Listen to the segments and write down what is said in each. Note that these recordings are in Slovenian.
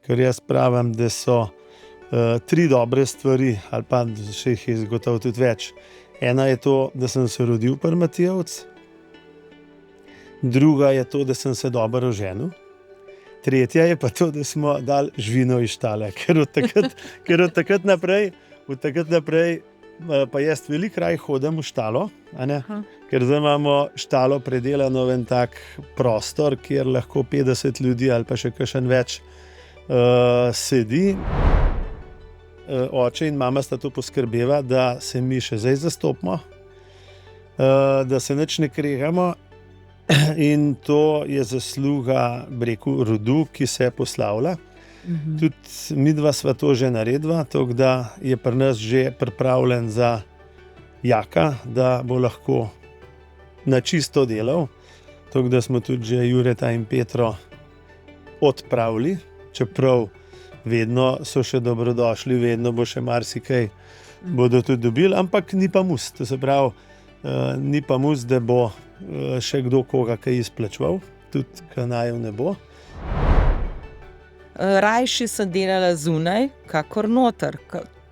ker jaz pravim, da so 3 dobre stvari, ali pa še jih je zagotovo tudi več. Ena je to, da sem se rodil pri Matijevcu, druga je to, da sem se dobro oženil, tretja je pa to, da smo dali živino iz štale, ker od takrat naprej pa jaz veliko raje hodim v štalo, a ne? Ker zdaj imamo štalo predelano v en tak prostor, kjer lahko 50 ljudi ali pa še kakšen več sedi. Oče in mama sta to poskrbela, da se mi še zdaj zastopimo, da se nič ne kregamo, in to je zasluga, bi rekel, rodu, ki se poslavlja. Tudi midva sva to že naredila, tako da je pri nas že pripravljen za Jaka, da bo lahko na čisto delal. Tako da smo tudi že Jureta in Petro odpravili, čeprav vedno so še dobrodošli, vedno bo še marsikaj bodo tudi dobili, ampak ni pa mus. To se pravi, ni pa mus, da bo še kdo koga kaj izplačeval, tudi kanajev ne bo. Rajši sem delala zunaj, kakor noter.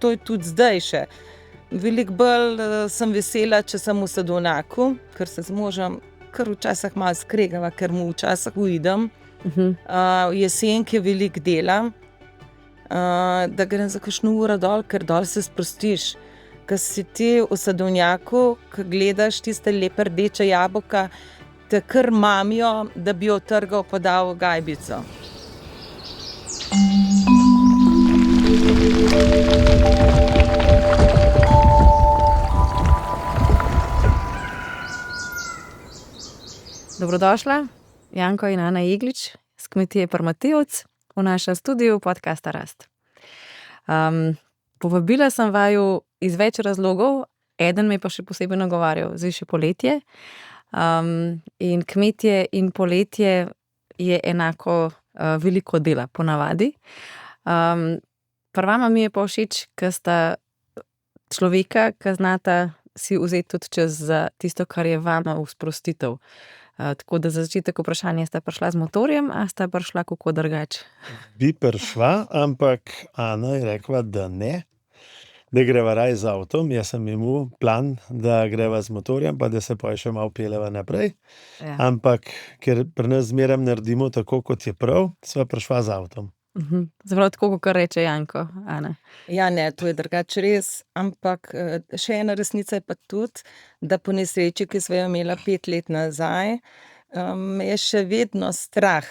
To je tudi zdaj še. Veliko bolj sem vesela, če sem v sadovnjaku, ker se z možem kar včasih malo skregava, ker mu včasih uidem. Jesenke veliko delam, da grem za kakšno uro dol, ker dol se sprostiš. Ko si ti v sadovnjaku, ko gledaš tiste lepe rdeče jabolka, te kar mamijo, da bi jo trgal pa dal v gajbico. Dobrodošla, Janko in Ana Jeglič s kmetije pri Matijevcu v našem studiu podcasta Rast. Povabila sem vaju iz več razlogov, eden me pa še posebej nagovarjal, zdaj še poletje. In kmetje in poletje je enako veliko dela ponavadi. Pri vama mi je pa všeč, ker sta človeka, ki znata si vzeti tudi čas za tisto, kar je vama v sprostitev. Tako da za začetek vprašanje, sta prišla z motorjem, a sta prišla kako drugače? Bi prišla, ampak Ana je rekla, da ne, da greva raje z avtom. Jaz sem imel plan, da greva z motorjem, pa da se pa še malo peljeva naprej. Ja. Ampak ker pri nas zmeraj naredimo tako, kot je prav, sva prišla z avtom. Zaprav tako, kot reče Janko, Ana. Ja, ne, to je drugače res, ampak še ena resnica je pa tudi, da po nesreči, ki sva jo imela 5 let nazaj, me je še vedno strah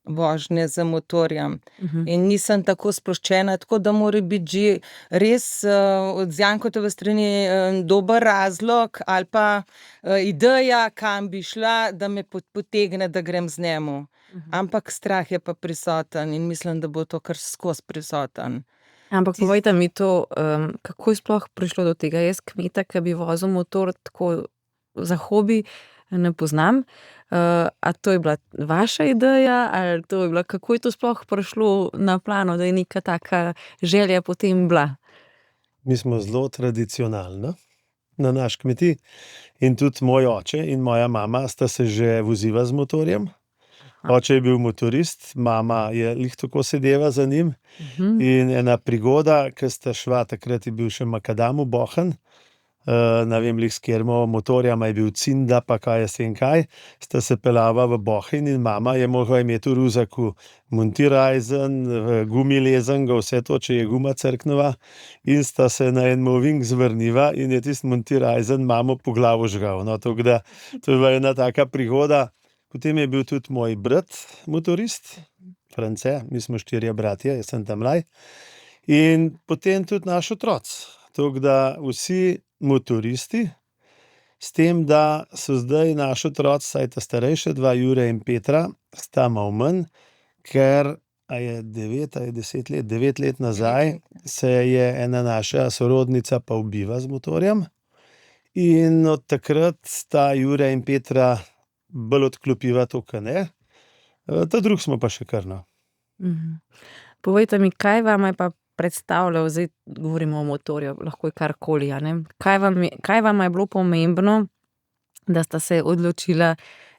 vožnje z motorjem. In nisem tako sproščena, tako da mora biti že res od Jankotove strani dober razlog ali pa ideja, kam bi šla, da me potegne, da grem z njemu. Ampak strah je pa prisoten in mislim, da bo to kar skozi prisoten. Ampak povejte mi to, kako je sploh prišlo do tega? Jaz kmeta, ki bi vozil motor tako za hobi, ne poznam. A to je bila vaša ideja, ali to je bila, kako je to sploh prišlo na plano, da je neka taka želja potem bila? Mi smo zelo tradicionalni na naš kmetiji in tudi moj oče in moja mama sta se že vozila z motorjem. Oče je bil motorist, mama je glih tako sedela za njim. In ena prigoda, ki sta šla, takrat je bil še makadam v Bohinj, ne vem glih s katerima motorjama je bil Cinda, pa kaj jaz vem kaj, sta se peljala v Bohinj in mama je mogla imeti v ruzaku montirajzen, gumilezenga, vse to, če je guma crknila, in sta se na en ovink zvrnila in je tisti montirajzen mamo po glavu žgal. No, tako da to je bila ena taka prigoda. Potem je bil tudi moj brat motorist, France, mi smo 4 bratje, jaz sem tam mlaj. In potem tudi naš otroc. Tako da vsi motoristi, s tem, da so zdaj naš otroc, saj ta starejša 2, Jure in Petra, sta malo manj, ker a je 9 ali 10 let, 9 let nazaj se je ena naša sorodnica pa ubila z motorjem. In od takrat sta Jure in Petra bolj odklopiva to, ka ne. Ta drug smo pa še kar, no. Povejte mi, kaj vam je pa predstavljal, zdaj govorimo o motorju, lahko je karkoli, a ne? Kaj vam je bilo pomembno, da sta se odločila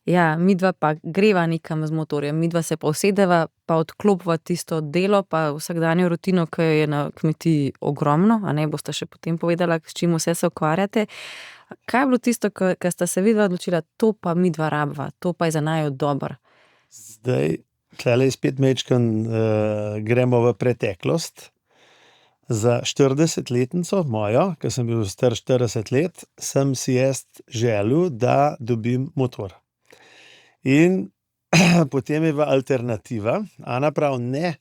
Ja, midva pa greva nekam z motorjem, midva se pa usedeva, pa odklopva tisto delo, pa vsakdanjo rutino, ki je na kmetiji ogromno, a ne, boste še potem povedala, s čim vse se ukvarjate. Kaj je bilo tisto, ko sta se vidva odločila, to pa midva rabva, to pa je za naju dobro? Zdaj, tlele spet majčkeno gremo v preteklost. Za 40-letnico mojo, ko sem bil star 40 let, sem si jaz želel, da dobim motor. In potem je alternativa, Ana pravi, ne,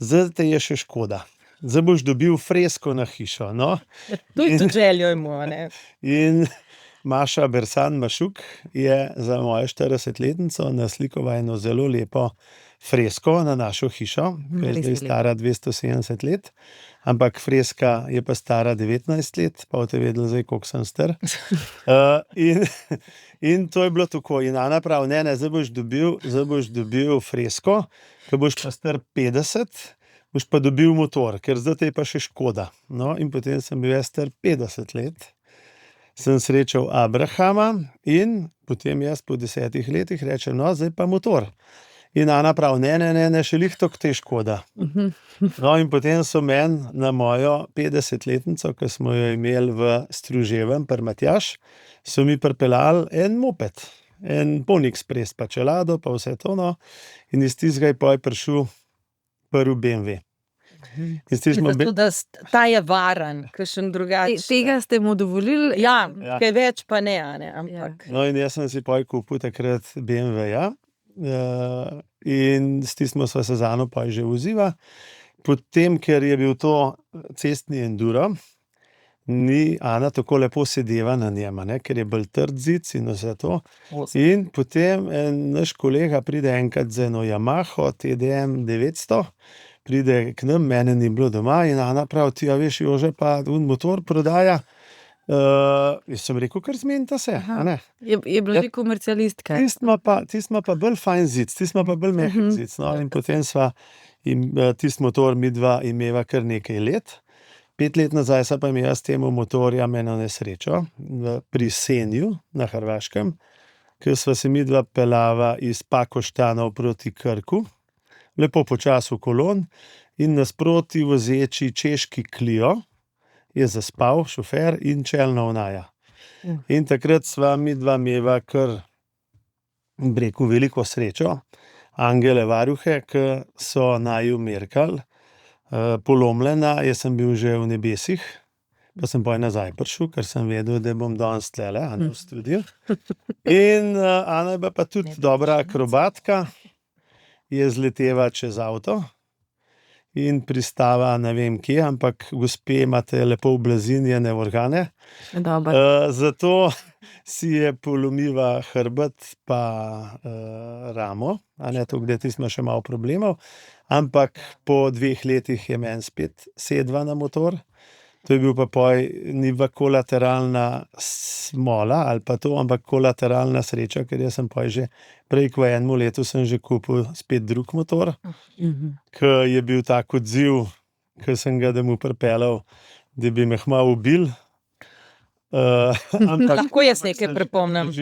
zdaj te je še škoda. Zdaj boš dobil fresko na hišo. No? To je tudi željo imel, ne? In Maša Bersan Mašuk je za mojo 40-letnico naslikala eno zelo lepo fresko na našo hišo, ki je Res zdaj je lepo. stara 270 let, ampak freska je pa stara 19 let, pa boste vedeli zdaj, koliko sem star. In to je bilo tako. In Ana pravi, ne, zdaj boš dobil fresko, ko boš pa star 50, boš pa dobil motor, ker zdaj te je pa še škoda. No, in potem sem bil jaz star 50 let, sem srečal Abrahama in potem jaz po 10 letih rečem, no, zdaj pa motor. In Ana pravi, ne, še lihto te je škoda. No, in potem so meni na mojo 50-letnico, ki smo jo imeli v Struževem, pri Matjaž, so mi pripeljali en moped, en Ponixpress, pa čelado, pa vse to, no. In iz tistega je poj prišel prvi BMW. In s tem smo Zato, da ta je varen, kakšen drugačen. Tega ste mu dovolili? Ja, Ja. kaj več pa ne, a ne, ampak. No, in jaz sem si poj kupil takrat BMW-ja. In s tem sva se z Ano pa že voziva. Potem, ker je bil to cestni enduro, ni Ana tako lepo sedela na njem, ne, ker je bolj trd zic in vse to. In potem naš kolega pride enkrat z eno Yamaho TDM 900, pride k nam, mene ni bilo doma in Ana pravi, ti ja veš, Jože pa un motor prodaja. Jaz sem rekel, kar zmenita se, a ne. Je bila že komercialistka. Tisti ima pa bolj fajn zic, tisti ima pa bolj mehek zic. No? In potem sva tisti motor midva imela kar nekaj let. 5 let nazaj pa imela s tem motorjem eno nesrečo pri Senju na Hrvaškem, ker sva se midva pelava iz Pakoštanov proti Krku, lepo počasi v kolon in nasproti vozeči češki Clio je zaspal šofer in čelna onaja. In takrat sva midva imela kar, bi rekel, veliko srečo, angele varuhe, ki so naju merkali, polomljena, jaz sem bil že v nebesih, pa sem poj nazaj prišel, ker sem vedel, da bom danes tlele, a ne v studiu. In Ana je bila pa tudi dobra akrobatka, je zletela čez avto in pristava ne vem kje, ampak gospe imate lepo oblazinjene organe. Dobro. Zato si je polomila hrbet pa ramo, a ne to, kde tisma še malo problemov, ampak po 2 letih je meni spet sedla na motor. To je bil pa poj, ni bila kolateralna smola ali pa to, ampak kolateralna sreča, ker jaz sem poj že prej v enem letu sem že kupil spet drug motor, ki je bil tak odziv, ki sem ga, da mu pripeljal, da bi me hmal ubil. Lahko jaz nekaj pripomnim.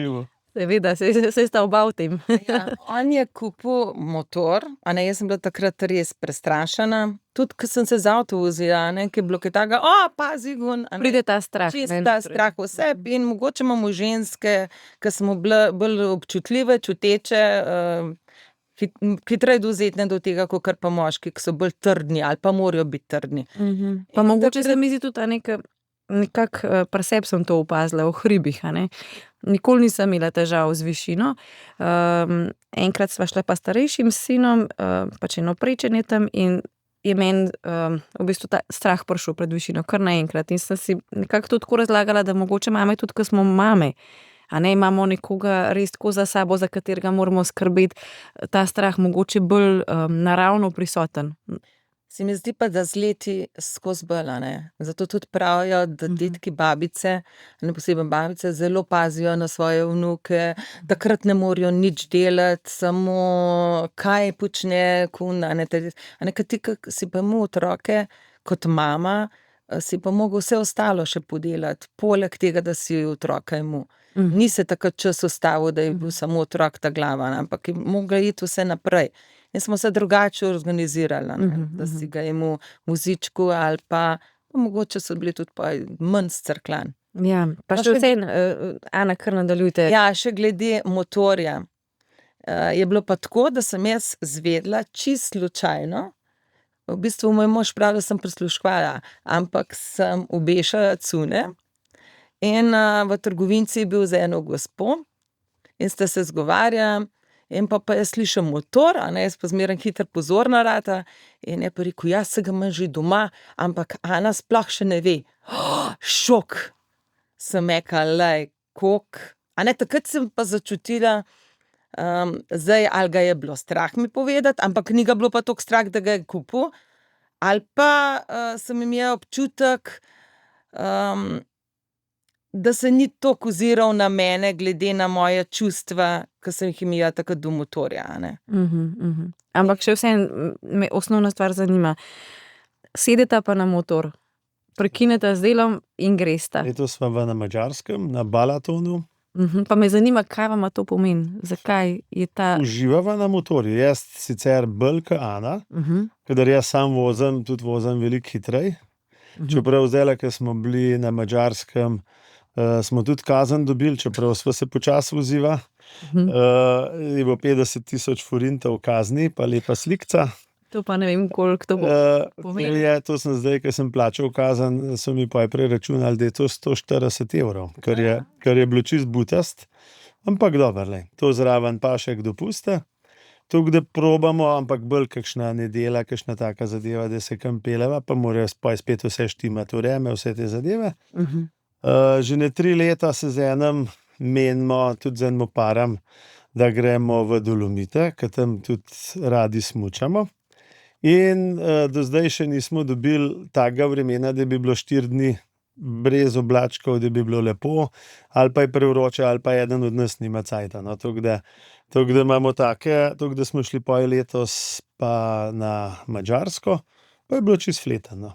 Seveda, se sta oba v tem. Ja, on je kupil motor, a ne, jaz sem bila takrat res prestrašena. Tudi, ko sem se z avto vozila, ne, ki je bilo kaj takega, pazi, gun. Pride ta strah. Čist ta strah v sebi in mogoče imamo ženske, ki smo bile bolj občutljive, čuteče, hitreje dovzetne do tega, kakor pa moški, ki so bolj trdni ali pa morajo biti trdni. Pa mogoče se mi zdi tudi nekako pri sebi sem to opazila v hribih, a ne. Nikoli nisem imela težav z višino. Enkrat sva šla pa starejšim sinom, pač eno prečenje tam in je meni v bistvu ta strah prišel pred višino, kar naenkrat. In sem si nekako to tako razlagala, da mogoče mame tudi, ko smo mame, a ne, imamo nekoga res tako za sabo, za katerega moramo skrbeti, ta strah mogoče bolj naravno prisoten. Se mi zdi pa, da z leti skozi bolj, a ne. Zato tudi pravijo, da dedki, babice, ne posebej babice, zelo pazijo na svoje vnuke, takrat ne morejo nič delati, samo kaj počne kun, a ne, ker ti, ko si pa imel otroke kot mama, si pa mogel vse ostalo še podelati, poleg tega, da si otroka imel. Ni se takrat čas ustavil, da je bil samo otrok ta glava, ampak je mogla iti vse naprej. In smo se drugače organizirali, da si ga imel v vozičku ali pa mogoče so bili tudi pa manj scrklan. Ja, pa še vseeno, Ana, kar nadaljujte. Ja, še glede motorja. Je bilo pa tako, da sem jaz zvedla čist slučajno. V bistvu moj mož pravi, da sem prisluškovala, ampak sem obešala cune in v trgovinci je bil z eno gospo in sta se zgovarjala in pa jaz slišim motor, jaz pa zmeraj hitro pozorna rata in je pa rekel, jaz se ga imam že doma, ampak Ana sploh še ne ve. Šok! Sem rekla, lej, takrat sem pa začutila, zdaj ali ga je bilo strah mi povedati, ampak ni ga bilo pa toliko strah, da ga je kupil, ali pa sem imela občutek, da se ni toliko oziral na mene, glede na moje čustva, ki sem jih imela takrat do motorja. Ampak še vseeno me osnovna stvar zanima. Sedeta pa na motor, prekineta z delom in gresta. Letos sva na Madžarskem, na Balatonu. Pa me zanima, kaj vama to pomeni, zakaj je ta... Uživava na motorju. Jaz sicer bolj kot Ana, kadar jaz sam vozim, tudi vozim veliko hitrej. Čeprav zdaj, ko smo bili na Madžarskem, smo tudi kazen dobili, čeprav sva se počasi voziva. Je bilo 50,000 forintov kazni, pa lepa slikca. To pa ne vem, koliko to bo pomeni. To sem zdaj, ko sem plačal kazen, so mi pa preračunali, da je to 140 evrov, kar je bilo čist butast. Ampak dobro, to zraven pa še k dopuste. Tukaj, da probamo, ampak bolj kakšna nedela, kakšna taka zadeva, da se kam peleva, pa morajo spet vse štimati vreme, vse te zadeve. Že ne 3 leta se z enim menimo, tudi z enim param, da gremo v Dolomite, ker tam tudi radi smučamo. In do zdaj še nismo dobili takega vremena, da bi bilo 4 dni brez oblačkov, da bi bilo lepo, ali pa je prevroče, ali pa eden od nas nima cajta. Tako da imamo take, tako da smo šli letos pa na Madžarsko, pa je bilo čist fletano.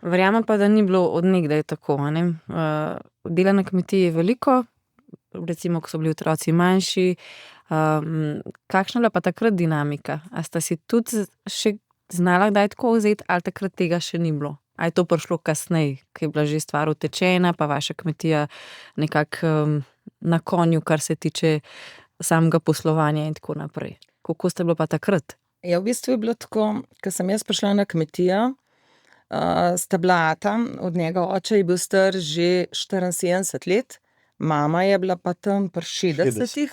Verjamem pa, da ni bilo od nekdaj tako. Dela na kmetiji je veliko, recimo, ko so bili otroci manjši. Kakšna je pa takrat dinamika? A sta si tudi še znala kdaj tako vzeti, ali takrat tega še ni bilo? A je to prišlo kasneje, ko je bila že stvar utečena, pa vaša kmetija nekako na konju, kar se tiče samega poslovanja in tako naprej? Kako ste bilo pa takrat? Ja, v bistvu je bilo tako, ko sem jaz prišla na kmetijo, sta bila ata, od njega oče je bil star že 74 let, mama je bila pa tam pri 60-ih,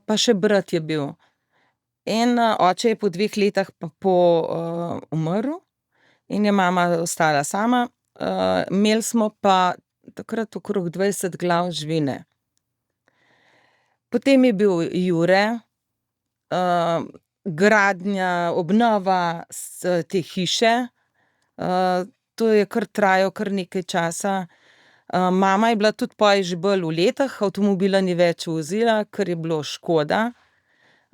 pa še brat je bil. In oče je po 2 letih pa umrl in je mama ostala sama. Imeli smo pa takrat okrog 20 glav živine. Potem je bil Jure, gradnja, obnova te hiše, to je kar trajalo kar nekaj časa. Mama je bila tudi poj že bolj v letih, avtomobila ni več vozila, ker je bilo škoda.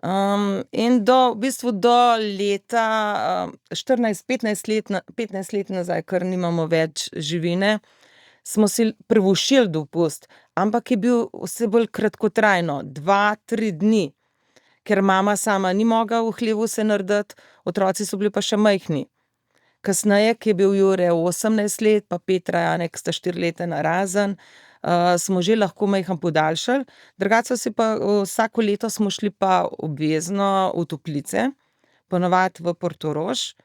In v bistvu do leta 15 let nazaj, ker nimamo več živine, smo si privoščili dopust, ampak je bil vse bolj kratkotrajno, 2-3 dni, ker mama sama ni mogla v hlevu se narediti, otroci so bili pa še majhni. Kasneje, ki je bil Jure 18 let, pa Petra Janek sta 4 leta narazen, smo že lahko majhen podaljšali. Drugače si pa vsako leto smo šli pa obvezno v toplice, ponavadi v Portorož,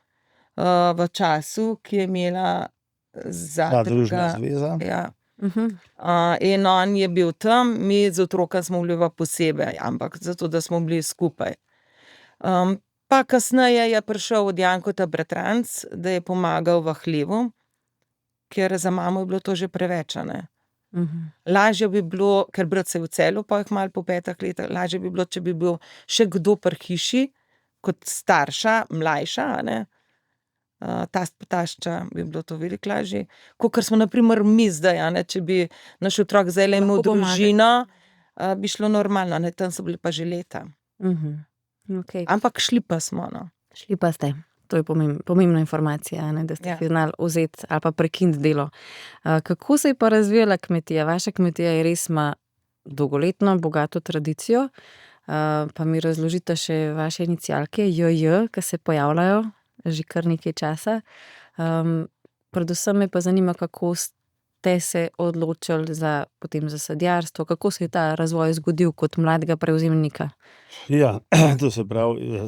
v času, ki je imela Družna zveza. Ja. In on je bil tam, mi z otrokom smo bili pa posebej, ampak zato, da smo bili skupaj. Pa kasneje je prišel od Jankota bratranec, da je pomagal v hlevu, ker za mamo je bilo to že preveč, Lažje bi bilo, ker brat se je v Celju pa jih malo po 5 letih, lažje bi bilo, če bi bil še kdo pri hiši, kot starša, mlajša, tast pa tašča, bi bilo to veliko lažje. Kakor smo na primer mi zdaj, če bi naš otrok zdajle imel družino, bi šlo normalno, tam so bili pa že leta. Okay. Ampak šli pa smo, Šli pa ste. To je pomembna informacija, a ne, da ste Ja. si znali vzeti ali pa prekiniti delo. Kako se je pa razvijala kmetija? Vaša kmetija je res ima dolgoletno, bogato tradicijo. Pa mi razložite še vaše inicialke, JJ, ki se pojavljajo že kar nekaj časa. Predvsem me pa zanima, kako ste se odločili potem za sadjarstvo, kako se je ta razvoj zgodil kot mladega prevzemnika? Ja, to se pravi,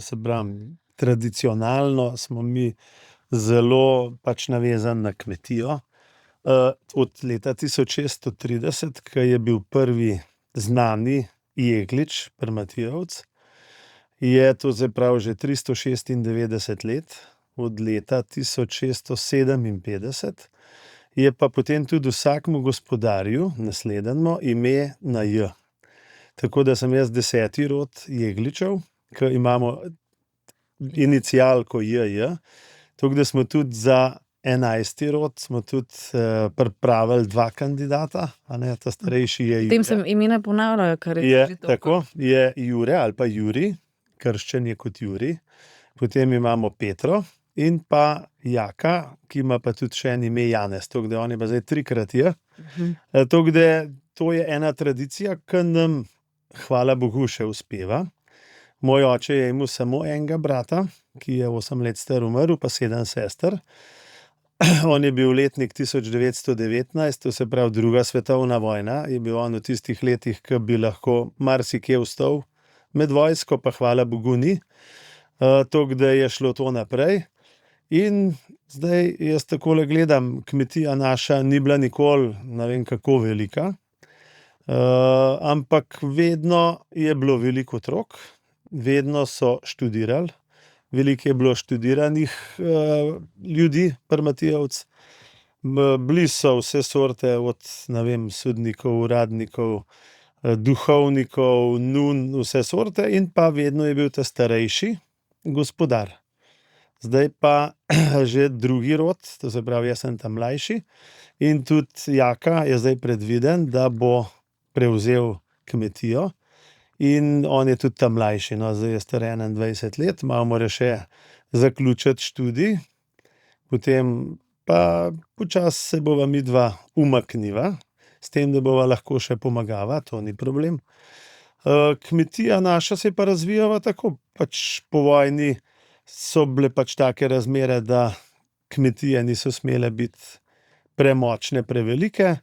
tradicionalno smo mi zelo pač navezani na kmetijo. Od leta 1630, ko je bil prvi znani jeglič, Prmatijevec, je to se pravi že 396 let, od leta 1657, je pa potem tudi vsakmu gospodarju naslednjemu ime na J. Tako da sem jaz 10. rod jegličev, ki imamo inicialko JJ, tako da smo tudi za 11. rod smo tudi pripravili 2 kandidata, a ne, ta starejši je Jure. Potem se imena ponavljajo, kar je Je že toliko. tako, je Jure ali pa Jurij, krščen je kot Jurij. Potem imamo Petro in pa Jaka, ki ima pa tudi še en ime Janez, tako da on je pa zdaj 3-krat J. Tako da to je ena tradicija, ki nam, hvala Bogu, še uspeva. Moj oče je imel samo enega brata, ki je 8 let star umrl, pa 7 sester. On je bil letnik 1919, to se pravi 2. svetovna vojna, je bil on v tistih letih, ki bi lahko marsikje vstal med vojsko, pa hvala Bogu ni. Tako da je šlo to naprej. In zdaj jaz takole gledam, kmetija naša ni bila nikoli ne vem kako velika, ampak vedno je bilo veliko otrok, vedno so študirali, veliko je bilo študiranih ljudi, Prmatijevec. Bili so vse sorte, od ne vem, sodnikov, uradnikov, duhovnikov, nun, vse sorte, in pa vedno je bil ta starejši gospodar. Zdaj pa že 2. rod, to se pravi, jaz sem ta mlajši, in tudi Jaka je zdaj predviden, da bo prevzel kmetijo. In on je tudi ta mlajši, no, zdaj je star 21 let, malo mora še zaključiti študij, potem pa počasi se bova midva umakniva, s tem, da bova lahko še pomagava, to ni problem. Kmetija naša se je pa razvijala tako, pač po vojni so bile pač take razmere, da kmetije niso smele biti premočne, prevelike.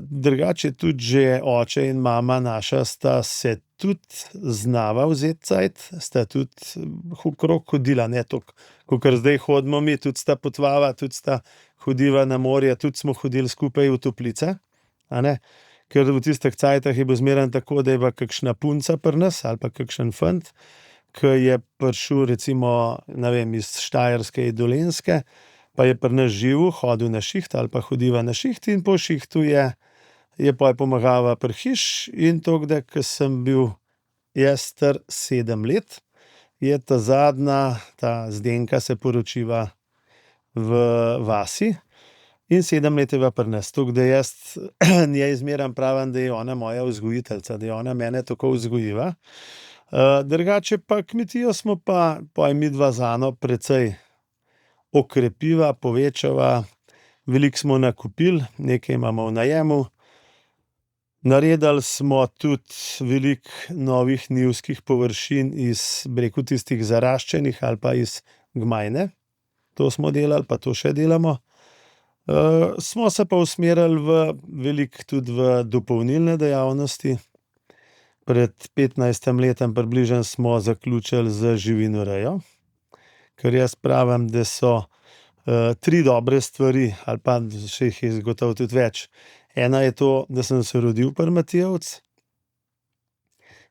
Drugače tudi že oče in mama naša sta se tudi znala vzeti cajt, sta tudi okrog hodila, ne toliko, kakor zdaj hodimo mi, tudi sta potovala, tudi sta hodila na morje, tudi smo hodili skupaj v toplice, a ne. Ker v tistih cajtah je bilo zmeraj tako, da je bila kakšna punca pri nas ali pa kakšen fant, ki je prišel recimo, ne vem, iz Štajerske in Dolenjske, pa je pri nas živel, hodil na šiht ali pa hodiva na šiht, in po šihtu je pol pomagala pri hiš, in tako da, ko sem bil jaz star 7 let, je ta zadnja, ta Zdenka, se poročiva v vasi in 7 let je bila pri nas. Tako da jaz njej zmeraj pravim, da je ona moja vzgojiteljica, da je ona mene tako vzgojila. Drugače pa kmetijo smo pa midva z Ano precej okrepiva, povečava, veliko smo nakupili, nekaj imamo v najemu. Naredili smo tudi veliko novih njivskih površin iz, bi rekel, tistih zaraščenih ali pa iz gmajne. To smo delali, pa to še delamo. Smo se pa usmerili veliko tudi v dopolnilne dejavnosti. Pred 15 letom približno smo zaključili z živinorejo, ker jaz pravim, da so 3 dobre stvari, ali pa še jih je zagotovo tudi več. Ena je to, da sem se rodil Prmatijevec,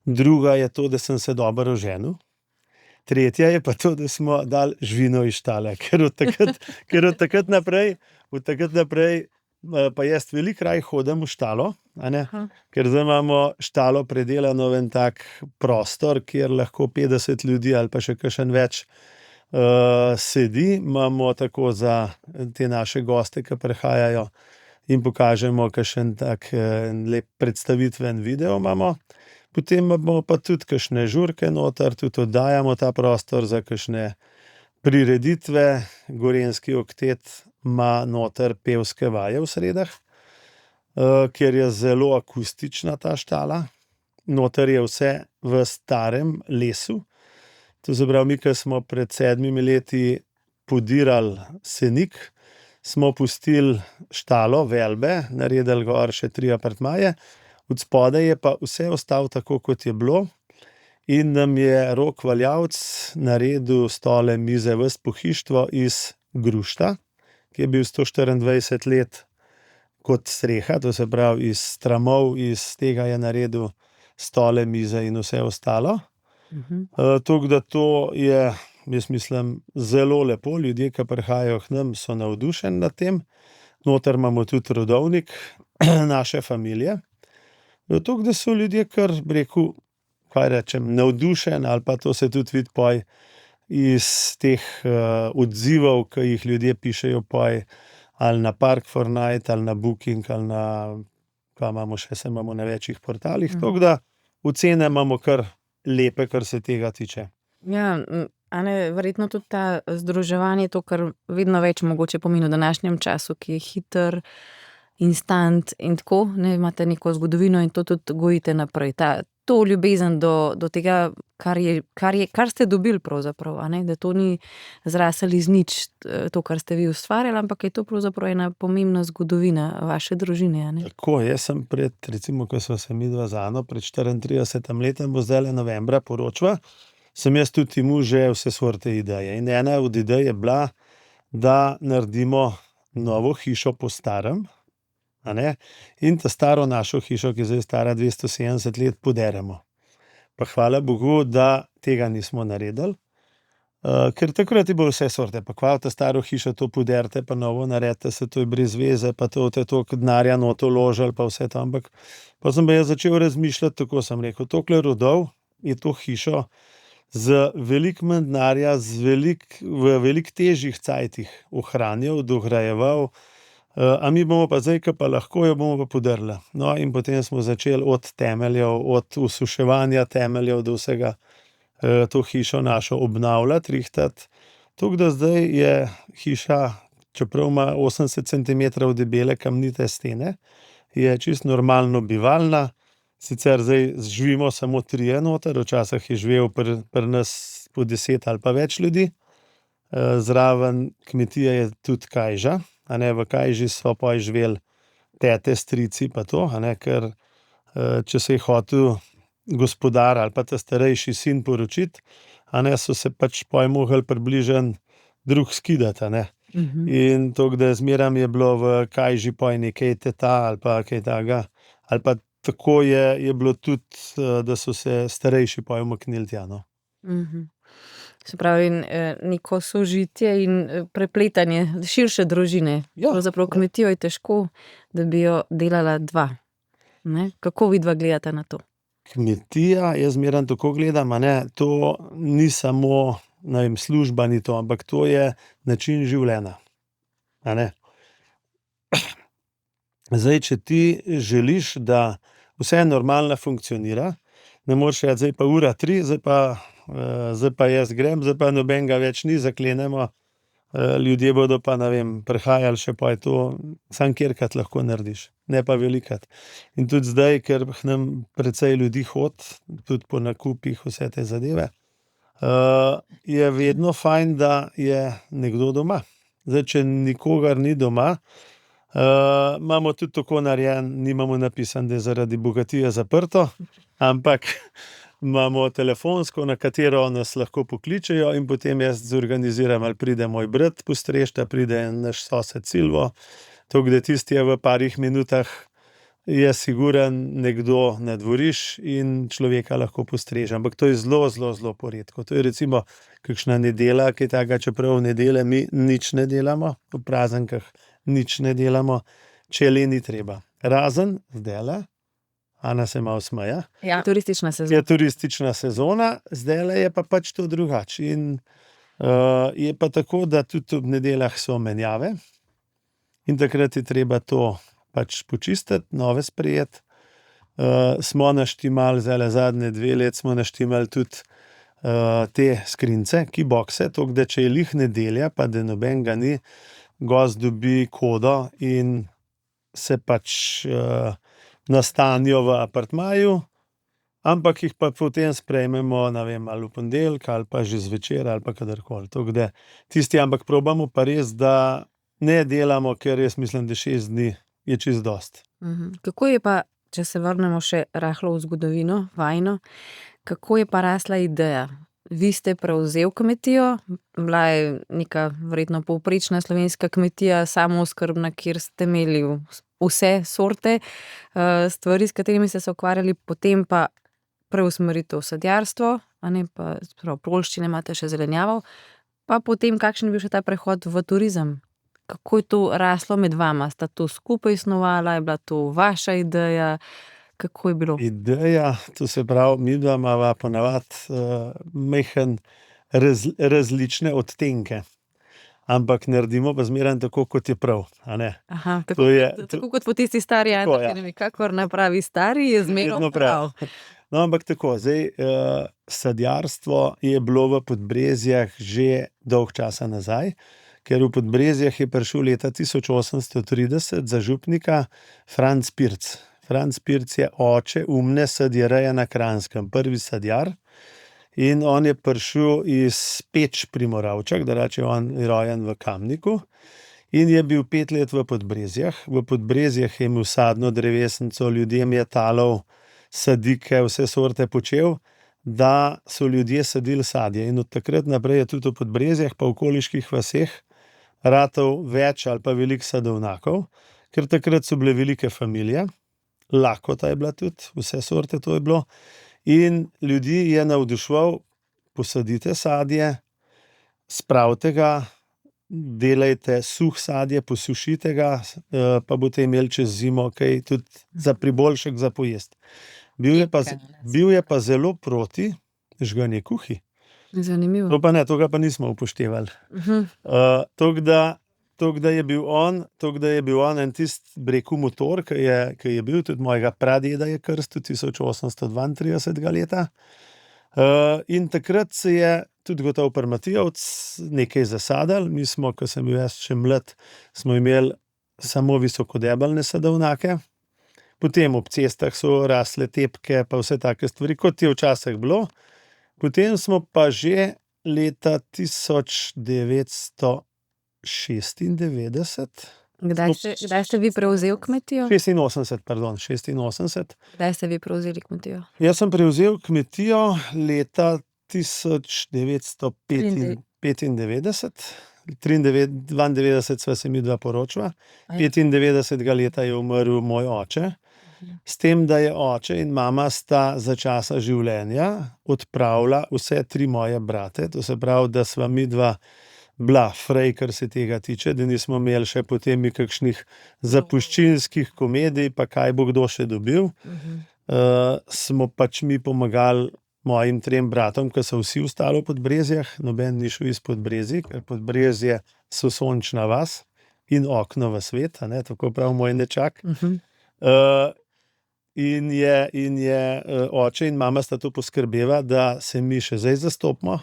druga je to, da sem se dobro oženil, tretja je pa to, da smo dali živino iz štale, ker od takrat naprej pa jaz veliko raje hodim v štalo, a ne, ker zdaj imamo štalo predelano v en tak prostor, kjer lahko 50 ljudi ali pa še kakšen več sedi. Imamo tako za te naše goste, ki prihajajo, in pokažemo kakšen tak lep predstavitven video imamo. Potem imamo pa tudi kakšne žurke noter, tudi oddajamo ta prostor za kakšne prireditve, Gorenjski oktet ima noter pevske vaje v sredah, ker je zelo akustična ta štala. Noter je vse v starem lesu. To se pravi, mi, ko smo pred 7 leti podirali Senik, smo pustili štalo, velbe, naredili gor še 3 apartmaje, od spodaj je pa vse ostalo tako, kot je bilo. In nam je Rok Valjavc naredil stole, mize, ves pohištvo iz grušta, ki je bil 124 let kot streha, to se pravi iz stramov, iz tega je naredil stole, mize in vse ostalo. Tako da to je, jaz mislim, zelo lepo. Ljudje, ki prihajajo k nam, so navdušeni nad tem. Noter imamo tudi rodovnik naše familije. Tako da so ljudje kar, bi rekel, kaj rečem, navdušeni, ali pa to se tudi vidi poj iz teh odzivov, ki jih ljudje pišejo poj, ali na Park4Night, ali na Booking, ali na, kaj imamo še, se imamo na večjih portalih. Tako da ocene imamo kar lepe, kar se tega tiče. Ja, Ane, verjetno tudi ta združevanje, to, kar vedno več mogoče pomeni v današnjem času, ki je hiter, instant in tako, ne, imate neko zgodovino in to tudi gojite naprej. To ljubezen do tega, kar ste dobili pravzaprav, a ne, da to ni zraslo iz nič, to, kar ste vi ustvarjali, ampak je to pravzaprav ena pomembna zgodovina vaše družine, a ne. Tako, jaz sem recimo, ko sva se midva z Ano pred 34 letem, bo zdajle novembra poročva, sem jaz tudi imel že vse sorte ideje. In ena od idej je bila, da naredimo novo hišo po starem, a ne, in ta staro našo hišo, ki je zdaj stara 270 let, poderemo. Pa hvala Bogu, da tega nismo naredili, ker takrat je bilo vse sorte, pa kva ta staro hišo to poderite, pa novo naredite, se to je brez veze, pa to je toliko denarja noto vložili, pa vse to, ampak pa sem pa jaz začel razmišljati, tako sem rekel, toliko rodov je to hišo z veliko manj denarja, v veliko težjih cajtih ohranjal, dograjeval, a mi bomo pa zdaj, ko pa lahko, jo bomo pa podrli. No, in potem smo začeli od temeljev, od usuševanja temeljev do vsega, to hišo našo obnavljati, rihtati. Tako da zdaj je hiša, čeprav ima 80 centimetrov debele kamnite stene, je čisto normalno bivalna. Sicer zdaj živimo samo 3 noter, včasih je živel pri nas po 10 ali pa več ljudi. Zraven kmetije je tudi kajža, a ne, v kajži so pa živeli tete, strici pa to, a ne, ker če se je hotel gospodar ali pa ta starejši sin poročiti, a ne, so se pač poj mogli približen drug skidati, a ne. In tako da zmeram je bilo v kajži poj nekaj teta ali pa kaj takega, ali pa tako je bilo tudi, da so se starejši poj umaknili tja, no. Se pravi, neko sožitje in prepletanje širše družine. Ja. Pravzaprav kmetijo je težko, da bi jo delala dva. Ne? Kako vidva gledate na to? Kmetija, jaz zmeraj tako gledam, a ne, to ni samo, ne vem, služba ni to, ampak to je način življenja. A ne. Zdaj, če ti želiš, da vse normalno funkcionira, ne moreš reči, zdaj pa 2:03, zdaj pa jaz grem, zdaj pa nobenega več ni, zaklenemo, ljudje bodo pa, ne vem, prihajali še pa je to, samo kjerkrat lahko narediš, ne pa velikrat. In tudi zdaj, ker k nam precej ljudi hodi, tudi po nakupih, vse te zadeve, je vedno fajn, da je nekdo doma. Zdaj, če nikogar ni doma, imamo tudi tako narejen, nimamo napisan, da je zaradi bogatije zaprto, ampak imamo telefonsko, na katero nas lahko pokličejo in potem jaz zorganiziram, ali pride moj brat postrežit, ali pride naš sosed Silvo, tako da tisti je v parih minutah je siguren nekdo na dvoriš in človeka lahko postreže, ampak to je zelo, zelo, zelo poredko. To je recimo kakšna nedelja, kaj takega, čeprav v nedelje mi nič ne delamo, v praznikih nič ne delamo, če le ni treba. Razen zdajle, Ana se malo smeje, Ja, turistična sezona. je turistična sezona, zdajle je pa pač to drugače. In je pa tako, da tudi ob nedeljah so menjave in takrat je treba to pač počistiti, nove sprejeti. Smo naštimali, zdajle zadnje 2 leti smo naštimali tudi te skrinjice, keyboxe, tako da če je lih nedelja, pa da nobenega ni, gost dobi kodo in se pač nastanijo v apartmaju, ampak jih pa potem sprejmemo, ne vem, ali v ponedeljek, ali pa že zvečer, ali pa kadarkoli. Tako da ampak probamo pa res, da ne delamo, ker jaz mislim, da 6 dni je čist dost. Kako je pa, če se vrnemo še rahlo v zgodovino, vajno, kako je pa rasla ideja? Vi ste prevzel kmetijo, bila je neka verjetno povprečna slovenska kmetija, samooskrbna, kjer ste imeli vse sorte stvari, s katerimi ste se ukvarjali, potem pa preusmeritev v sadjarstvo, a ne, pa poljščine imate še zelenjavo, pa potem kakšen je bil še ta prehod v turizem? Kako je to raslo med vama? Sta to skupaj snovala, je bila to vaša ideja? Kako je bilo? Ideja, to se pravi, midva imava ponavadi majhen različne odtenke, ampak naredimo pa zmeraj tako, kot je prav, a ne. Aha, To je- tako kot po tisti stari Tako, ja. Antofi, kakor napravi stari, je zmerno Vedno prav. No, ampak tako, zdaj sadjarstvo je bilo v Podbrezjah že dolg časa nazaj, ker v Podbrezjah je prišel leta 1830 za župnika Franc Pirc. Franc Pirc je oče umne sadjereje na Kranjskem, prvi sadjar. In on je prišel iz Peč pri Moravčah, drugače je on rojen v Kamniku. In je bil 5 let v Podbrezjah. V Podbrezjah je imel sadno drevesnico, ljudem je talal sadike, vse sorte počel, da so ljudje sadili sadje. In od takrat naprej je tudi v Podbrezjah pa v okoliških vaseh ratal več ali pa veliko sadovnjakov, ker takrat so bile velike familije, lakota je bila tudi, vse sorte to je bilo. In ljudi je navduševal, posadite sadje, spravite ga, delajte suh sadje, posušite ga, pa boste imeli čez zimo kaj tudi za priboljšek za pojesti. Bil je pa zelo proti žgani kuhi. Zanimivo. To ga pa nismo upoštevali. Tako da je bil on en tisti, bi rekel, motor, ki je bil, tudi mojega pradeda je krstil 1832. leta. In takrat se je tudi gotov pri Matijevcu nekaj zasadili. Mi smo, ko sem bil jaz še mlad, smo imeli samo visokodebeljne sadovnjake. Potem ob cestah so rasle tepke, pa vse take stvari, kot je včasih bilo. Potem smo pa že leta 1996. Kdaj ste vi prevzel kmetijo? 86. Kdaj ste vi prevzeli kmetijo? Jaz sem prevzel kmetijo leta 1995. 92 sva se midva poročila, 95. leta je umrl moj oče. S tem, da je oče in mama sta za časa življenja odpravila vse 3 moje brate, to se pravi, da sva midva bila frej, kar se tega tiče, da nismo imeli še potem kakšnih zapuščinskih komedij, pa kaj bo kdo še dobil. Smo pač mi pomagali mojim 3 bratom, ki so vsi ostali v Podbrezjah, noben ni šel iz Podbrezij, ker Podbrezje so sončna vas in okno v svet, a ne, tako pravi moj nečak. In je oče in mama sta to poskrbela, da se mi še zdaj zastopimo,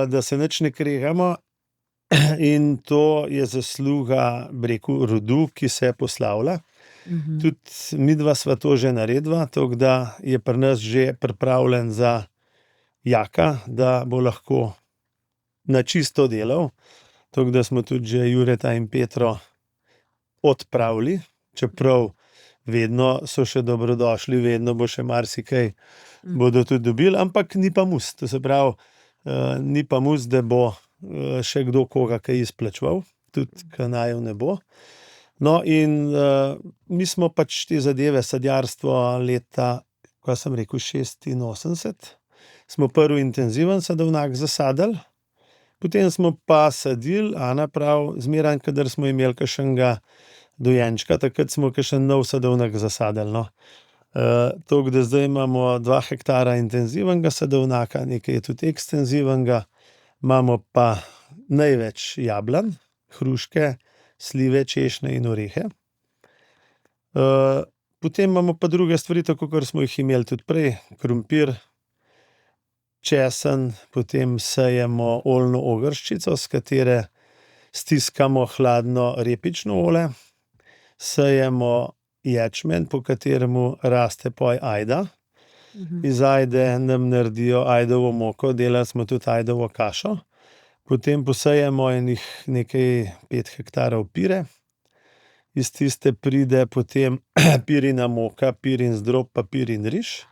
da se nič ne kregamo, in to je zasluga, bi rekel, rodu, ki se poslavlja. Tudi midva sva to že naredila, tako da je pri nas že pripravljen za Jaka, da bo lahko na čisto delal. Tako da smo tudi že Jureta in Petro odpravili, čeprav vedno so še dobrodošli, vedno bo še marsikaj bodo tudi dobili, ampak ni pa mus, to se pravi, ni pa mus, da bo še kdo koga kaj izplačeval, tudi kanajev ne bo. No, in mi smo pač te zadeve, sadjarstvo leta, ko sem rekel, 86, smo prvi intenziven sadovnjak zasadili, potem smo pa sadili, Ana prav, zmeraj, kadar smo imeli kakšnega dojenčka, takrat smo kakšen nov sadovnjak zasadili, no. Tako da zdaj imamo 2 hektara intenzivnega sadovnjaka, nekaj je tudi ekstenzivnega, imamo pa največ jablan, hruške, slive, češnje in orehe. Potem imamo pa druge stvari, tako kot smo jih imeli tudi prej, krompir, česen, potem sejemo oljno ogrščico, s katere stiskamo hladno repično olje, sejemo ječmen, po kateremu raste poj ajda. Iz ajde nam naredijo ajdovo moko, delali smo tudi ajdovo kašo. Potem posejemo nekaj 5 hektarov pire. Iz tiste pride potem pirina moka, pirin zdrob pa pirin riž.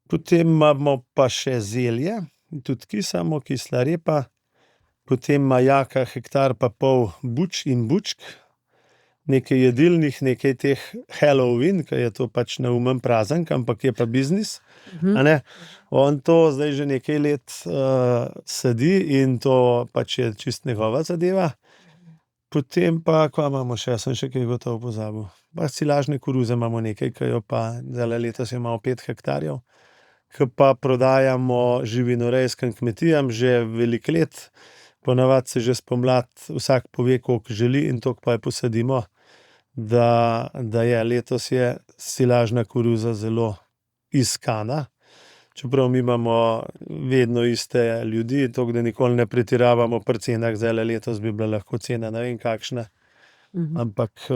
Potem imamo pa še zelje, tudi kisamo, kisla repa. Potem ima Jaka hektar pa pol buč in bučk. Nekaj jedilnih, nekaj teh Halloween, ki je to pač neumen praznik, ampak je pa biznis. A ne? On to zdaj že nekaj let sadi in to pač je čist njegova zadeva. Potem pa, kva imamo še, sem še kaj gotovo pozabil. Pa silažne koruze imamo nekaj, ki jo pa zdajle letos je imamo 5 hektarjev, ki pa prodajamo živinorejskim kmetijam že veliko let. Ponavadi se že spomladi vsak pove, koliko želi in toliko pa je posadimo, da je letos je silažna koruza zelo iskana. Čeprav mi imamo vedno iste ljudi, toliko da nikoli ne pretiravamo pri cenah, zdajle letos bi bila lahko cena ne vem kakšna. Ampak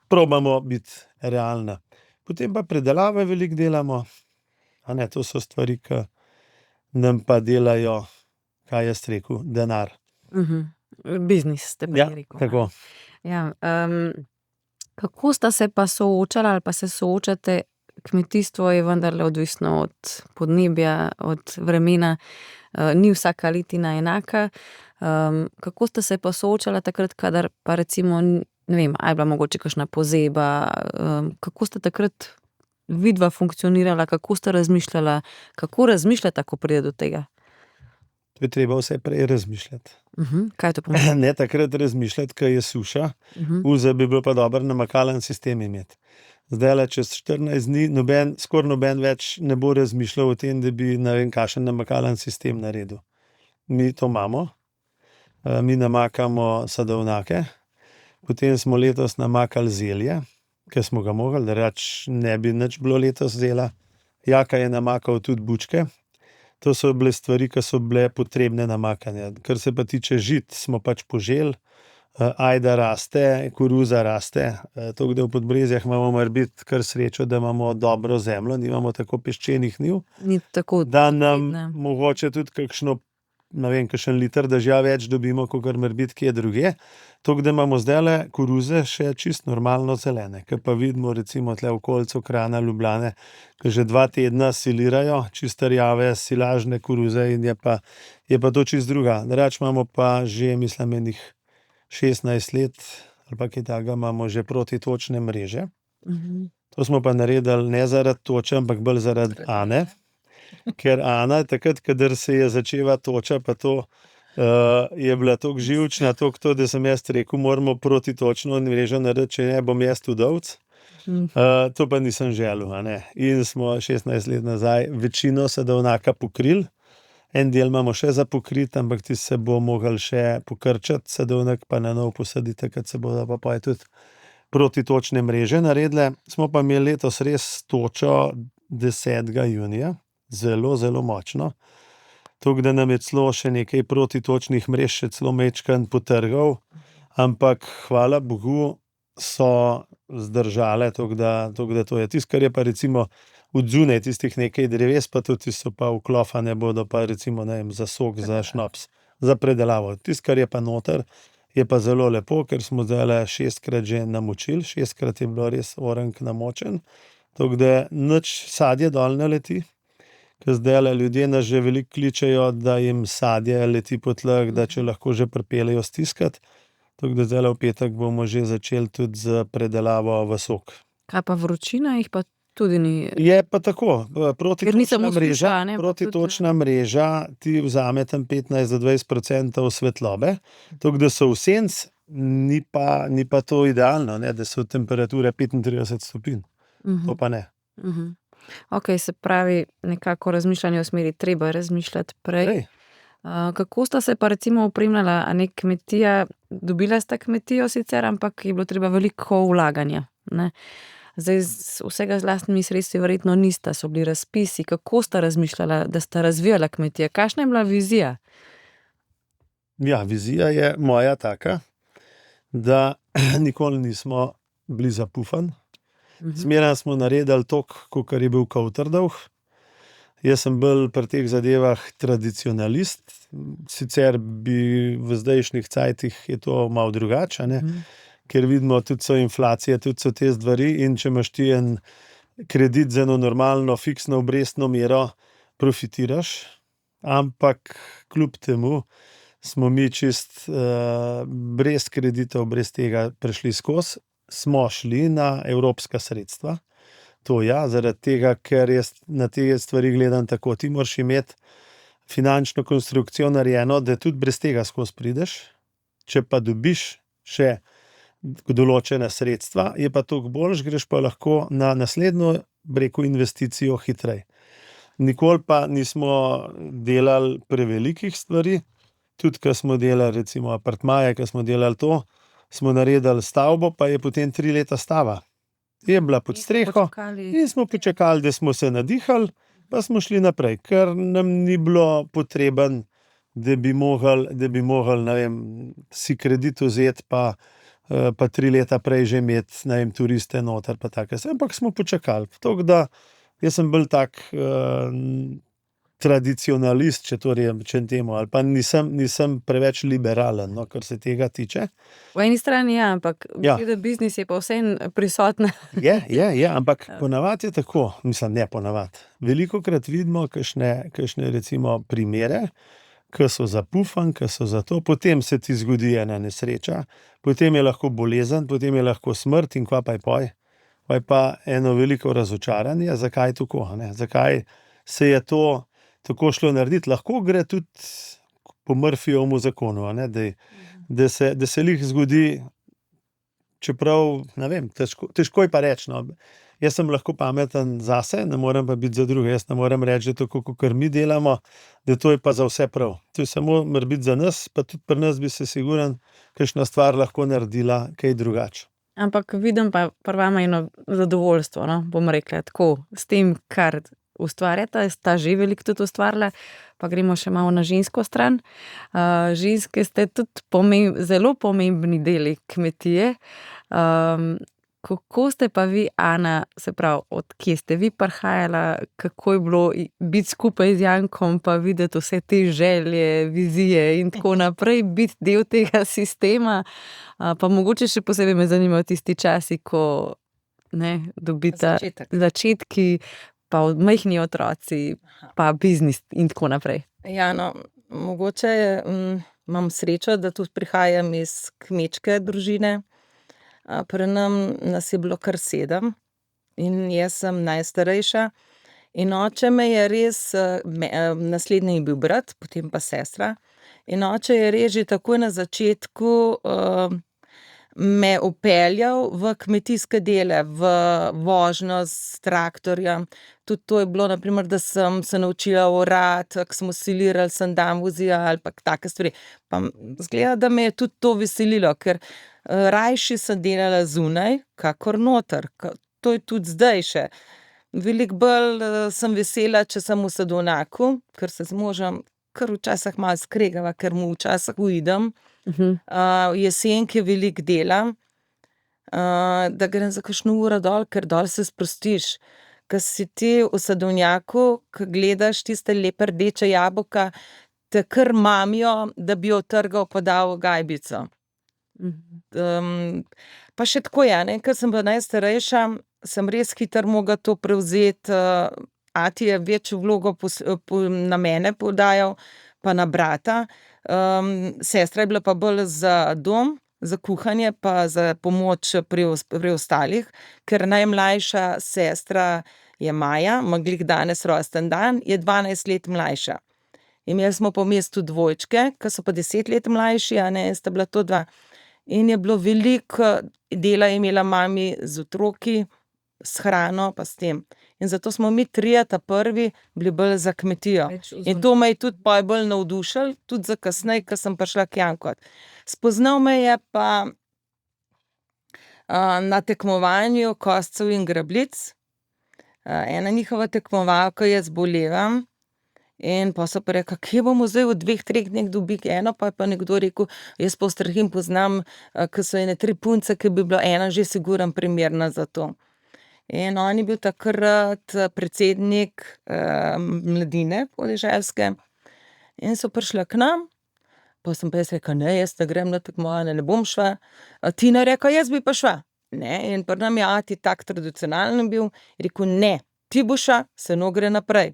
probamo biti realna. Potem pa predelave veliko delamo. A ne, to so stvari, ki nam pa delajo, kaj jaz rekel, denar. Biznis ste Ja, prej rekel. tako. Ja, kako sta se pa soočala ali pa se soočate, kmetijstvo je vendarle odvisno od podnebja, od vremena, ni vsaka letina enaka. Kako sta se pa soočala takrat, kadar pa recimo, ne vem, a je bila mogoče kakšna pozeba, kako sta takrat vidva funkcionirala, kako sta razmišljala, kako razmišljata, ko pride do tega? To je treba vse prej razmišljati. Kaj to pomeni? Ne takrat razmišljati, ko je suša, zdaj bi bilo pa dobro namakalen sistem imeti. Zdajle čez 14 dni skoraj noben več ne bo razmišljal o tem, da bi ne vem kakšen namakalen sistem naredil. Mi to imamo, mi namakamo sadovnjake, potem smo letos namakali zelje, ker smo ga mogli, drugače ne bi nič bilo letos zela. Jaka je namakal tudi bučke. To so bile stvari, ki so bile potrebne namakanja. Kar se pa tiče žit, smo pač poželi, ajda raste, koruza raste, tako da v Podbrezjah imamo morebiti kar srečo, da imamo dobro zemljo, nimamo tako peščenih njiv, Ni tako da nam ne. mogoče tudi kakšno, ne vem, kakšen liter dežja več dobimo, kakor morebiti kje drugje. Tako da imamo zdajle koruze še čisto normalno zelene. Ke pa vidimo recimo tule v okolico Kranja, Ljubljane, ke že 2 tedna silirajo čisto rjave silažne koruze in je pa to čisto druga. Drugače imamo pa že, mislim, enih 16 let ali pa kaj takega imamo že protitočne mreže. To smo pa naredili ne zaradi toče, ampak bolj zaradi Ane. Ker Ana, takrat, kadar se je začela toča, pa to je bila toliko živčna, toliko to, da sem jaz rekel, moramo protitočno mrežo narediti, če ne bom jaz udovc. To pa nisem želel, a ne. In smo 16 let nazaj večino sadovnjaka pokrili. En del imamo še za pokriti, ampak ti se bo mogel še pokrčati sadovnjak, pa na novo posaditi, takrat se bodo pa tudi protitočne mreže naredile. Smo pa imeli letos res točo 10. junija, zelo, zelo močno. Tako da nam je celo še nekaj protitočnih mrež še celo majčkeno potrgal, ampak hvala Bogu so zdržale, tako da to je. Tisto, kar je pa recimo odzunaj, tistih nekaj dreves, pa tudi so pa vklofane, bodo pa recimo, ne vem, za sok, za šnops, za predelavo. Tisto, kar je pa noter, je pa zelo lepo, ker smo zdajle 6-krat že namočili, 6-krat je bilo res orenk namočen, tako da nič sadje dol ne leti. Ker zdajle ljudje nas že veliko kličejo, da jim sadje leti po tleh, da če lahko že pripeljejo stiskati. Tako da zdajle v petek bomo že začeli tudi z predelavo v sok. Kaj pa vročina, jih pa tudi ni? Je pa tako, Ker ni samo protitočna suša, ne, pa tudi, protitočna mreža ti vzame tam 15 do 20% svetlobe, tako da so v senci, ni pa to idealno, ne, da so temperature 35 stopinj. To pa ne. Okej, se pravi, nekako razmišljanje v smeri, treba je razmišljati prej. Kako sta se pa recimo opremljala, a ne kmetija, dobila sta kmetijo sicer, ampak je bilo treba veliko vlaganja, ne? Zdaj vsega z lastnimi sredstvi verjetno nista, so bili razpisi. Kako sta razmišljala, da sta razvijala kmetije? Kakšna je bila vizija? Ja, vizija je moja taka, da nikoli nismo bili zapufani. Zmeraj smo naredili toliko, kolikor je bil kavter dolg. Jaz sem bolj pri teh zadevah tradicionalist, sicer bi v zdajšnjih cajtih je to malo drugače, ne? Ker vidimo, tudi so inflacije, tudi so te stvari, in če imaš ti en kredit z eno normalno fiksno obrestno mero, profitiraš, ampak kljub temu smo mi čist brez kreditov, brez tega prišli skozi, smo šli na evropska sredstva. To ja, zaradi tega, ker jaz na te stvari gledam tako, ti moraš imeti finančno konstrukcijo narejeno, da tudi brez tega skozi prideš. Če pa dobiš še določena sredstva, je pa toliko boljš, greš pa lahko na naslednjo, rekel, investicijo hitreje. Nikoli pa nismo delali prevelikih stvari, tudi ko smo delali recimo apartmaje, ko smo delali to, smo naredili stavbo, pa je potem 3 leta stava. Je bila pod streho in smo počakali, da smo se nadihali, pa smo šli naprej, ker nam ni bilo potreben, da bi mogli, ne vem, si kredit vzeti, pa 3 leta prej že imeti, ne vem, turiste noter, pa take. Ampak smo počakali. Tako da jaz sem bolj tak tradicionalist, če to rečem temu, ali pa nisem preveč liberalen, no, kar se tega tiče. Po eni strani ja, ampak Ja. mislim, da biznis je pa vseeno prisotna. Je, ampak ponavadi je tako, mislim, ne ponavadi. Velikokrat vidimo kakšne recimo primere, ki so zapufani, ki so za to, potem se ti zgodi ena nesreča, potem je lahko bolezen, potem je lahko smrt in kva pa je poj. Pa je pa eno veliko razočaranje, zakaj tako, ne? Zakaj se je to tako šlo narediti. Lahko gre tudi po Murphyjevemu zakonu, a ne? Da se lih zgodi, čeprav, ne vem, težko je pa reči, no. Jaz sem lahko pameten zase, ne morem pa biti za druge. Jaz ne morem reči, da tako, kakor mi delamo, da to je pa za vse prav. To je samo mora biti za nas, pa tudi pri nas bi se sigurno kakšna stvar lahko naredila kaj drugače. Ampak vidim pa pri vama eno zadovoljstvo, no, bom rekla tako, s tem, kar ustvarjata, sta že veliko tudi ustvarila, pa gremo še malo na žensko stran. Ženske ste tudi zelo pomembni deli kmetije. Kako ste pa vi, Ana, se pravi, od kje ste vi prihajala, kako je bilo biti skupaj z Jankom, pa videti vse te želje, vizije in tako naprej, biti del tega sistema, pa mogoče še posebej me zanimajo tisti časi, ko dobita začetki, pa majhni otroci, pa biznis in tako naprej. Ja, no, mogoče imam srečo, da tudi prihajam iz kmečke družine. Pri nas je bilo kar 7 in jaz sem najstarejša. In oče me je res, naslednji je bil brat, potem pa sestra. In oče je res že takoj na začetku me vpeljal v kmetijske dele, v vožnjo s traktorjem. Tudi to je bilo, na primer, da sem se naučila orati, ko smo silirali, sem dan vozila ali pa take stvari. Pa izgleda, da me je tudi to veselilo, ker rajši sem delala zunaj, kakor noter. To je tudi zdaj še. Veliko bolj sem vesela, če sem v sadovnjaku, ker se z možem kar včasih malo skregava, ker mu včasih uidem. Jesenki veliko delam, da grem za kakšno uro dol, ker dol se sprostiš. Ko si ti v sadovnjaku, ko gledaš tiste lepe rdeče jabolka, te kar mamijo, da bi jo trgal pa dal v gajbico. Pa še tako je, ne, ker sem bila najstarejša, sem res hitro mogla to prevzeti. Ati je večjo vlogo na mene podajal, pa na brata. Sestra je bila pa bolj za dom, za kuhanje, pa za pomoč pri ostalih, ker najmlajša sestra je Maja, ima glih danes rojsten dan, je 12 let mlajša. Imeli smo po mestu dvojčke, ki so pa 10 let mlajši, a ne, sta bila to 2. In je bilo veliko dela, je imela mami z otroki, s hrano, pa s tem. In zato smo mi 3 prvi bili bolj za kmetijo. In to me je tudi bolj navdušilo, tudi za kasneje, ko sem prišla k Janku. Spoznal me je pa na tekmovanju koscev in grabljic. Ena njihova tekmovalka je zbolela in pol so pa rekli, kje bomo zdaj v 2-3 dneh dobili eno, pa je pa nekdo rekel, jaz pa v Strahinj poznam, ke so ene 3 punce, ke bi bila ena že sigurno primerna za to. In on je bil takrat predsednik mladine podeželske in so prišle k nam, pa sem pa jaz rekla, ne, jaz ne grem na tekmovanje, ne bom šla. Tina je rekla, jaz bi pa šla. Ne, in pri nam je ati tak tradicionalen bil, je rekel, ne, ti boš šla, seno gre naprej.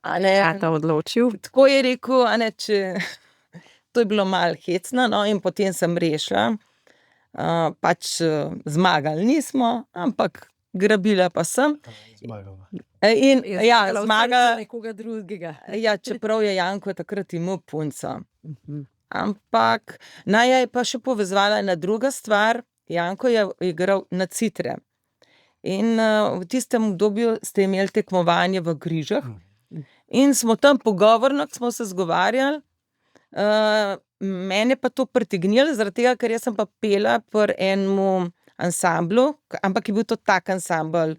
A ne, Ata odločil. tako je rekel, a ne, če to je bilo malo hecno, no, in potem sem rešila. Pač zmagali nismo, ampak grabila pa sem. Zmagala. In ja, zmagala, nekoga drugega. ja, čeprav je Janko takrat imel punco. Ampak naj je pa še povezovala ena druga stvar. Janko je igral na citre. In v tistem obdobju ste imeli tekmovanje v Grižah. In smo tam pogovorno, smo se zgovarjali. Mene pa to pritegnilo, zaradi tega, ker jaz sem pa pela pri enem ansamblu, ampak je bil to tak ansambel.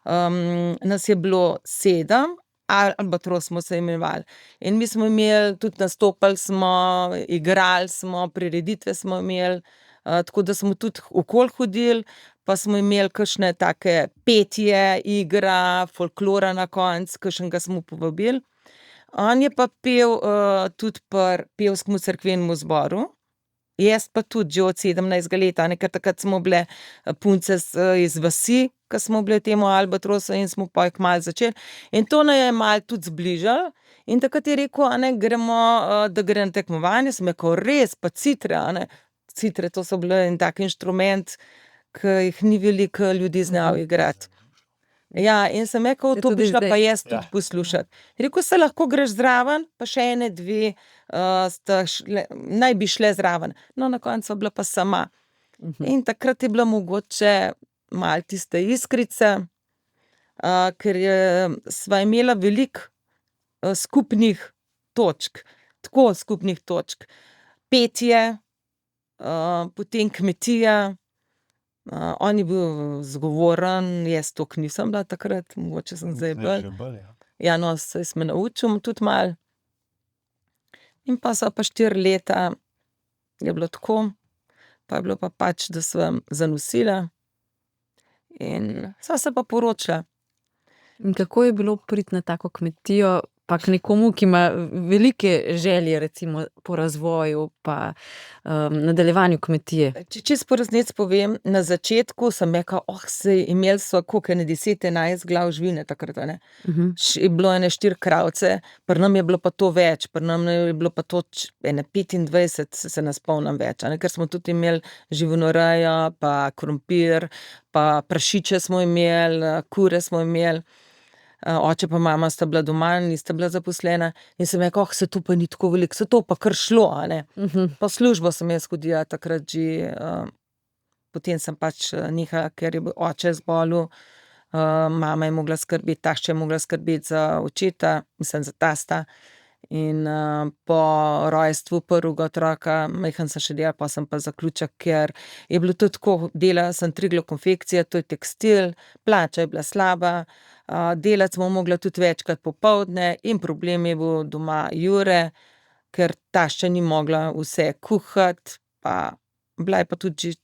Nas je bilo 7, Albatros smo se imenovali. In mi smo imeli, tudi nastopali smo, igrali smo, prireditve smo imeli, tako da smo tudi okoli hodili, pa smo imeli kakšne take petje, igra, folklora na koncu, kakšnega smo povabili. On je pa pel tudi pri pevskem cerkvenem zboru. Jaz pa tudi že od 17 let, a ne, ker takrat smo bile punce iz vasi, ke smo bile temu Albatrosu in smo pol kmalu začeli. In to naju je malo tudi zbližalo. In takrat je rekel, a ne, gremo, da gre na tekmovanje. Sem rekla, res, pa citre, a ne. Citre, to so bile en tak inštrument, ke jih ni veliko ljudi znalo igrati. Ja, in sem rekla, Se to tudi bi šla zdaj. pa jaz Ja. tudi poslušat. Je rekel, saj lahko greš zraven, pa še ene 2 sta šle, naj bi šle zraven. No, na koncu sva bila pa sama. In takrat je bila mogoče malo tista iskrica, ker sva imela veliko skupnih točk. Tako skupnih točk. Petje, potem kmetija, on je bil zgovoren, jaz toliko nisem bila takrat, mogoče sem zdaj bolj. že bolj, ja. Ja, no, saj se me naučil tudi malo. In pa sva pa 4 leta, je bilo tako, pa je bilo pa pač, da sva zanosila in sva se pa poročila. In kako je bilo priti na tako kmetijo, pa k nekomu, ki ima velike želje, recimo, po razvoju pa nadaljevanju kmetije? Če čisto po resnici povem, na začetku sem rekla, saj imeli so koliko, ene 10, 11 glav živine takrat, a ne. Je bilo ene 4 kravice, pri nam je bilo pa to več, pri nam je bilo pa to ene 25, se ne spomnim več, a ne, ker smo tudi imeli živinorejo, pa krompir, pa prašiče smo imeli, kure smo imeli. Oče pa mama sta bila doma, nista bila zaposlena. In sem rekla, saj to pa ni tako veliko, saj to pa kar šlo, a ne. Pa v službo sem jaz hodila takrat že, potem sem pač nehala, ker je bil oče zbolel. Mama je mogla skrbeti, tašča je mogla skrbeti za očeta, mislim za tasta. In po rojstvu prvega otroka, majhno sem še delala, pol sem pa zaključila, ker je bilo tudi tako, delala sem Triglav konfekcije, to je tekstil, plača je bila slaba, delati smo mogla tudi večkrat popoldne in problem je bil doma Jure, ker tašča ni mogla vse kuhati, pa bila je pa tudi že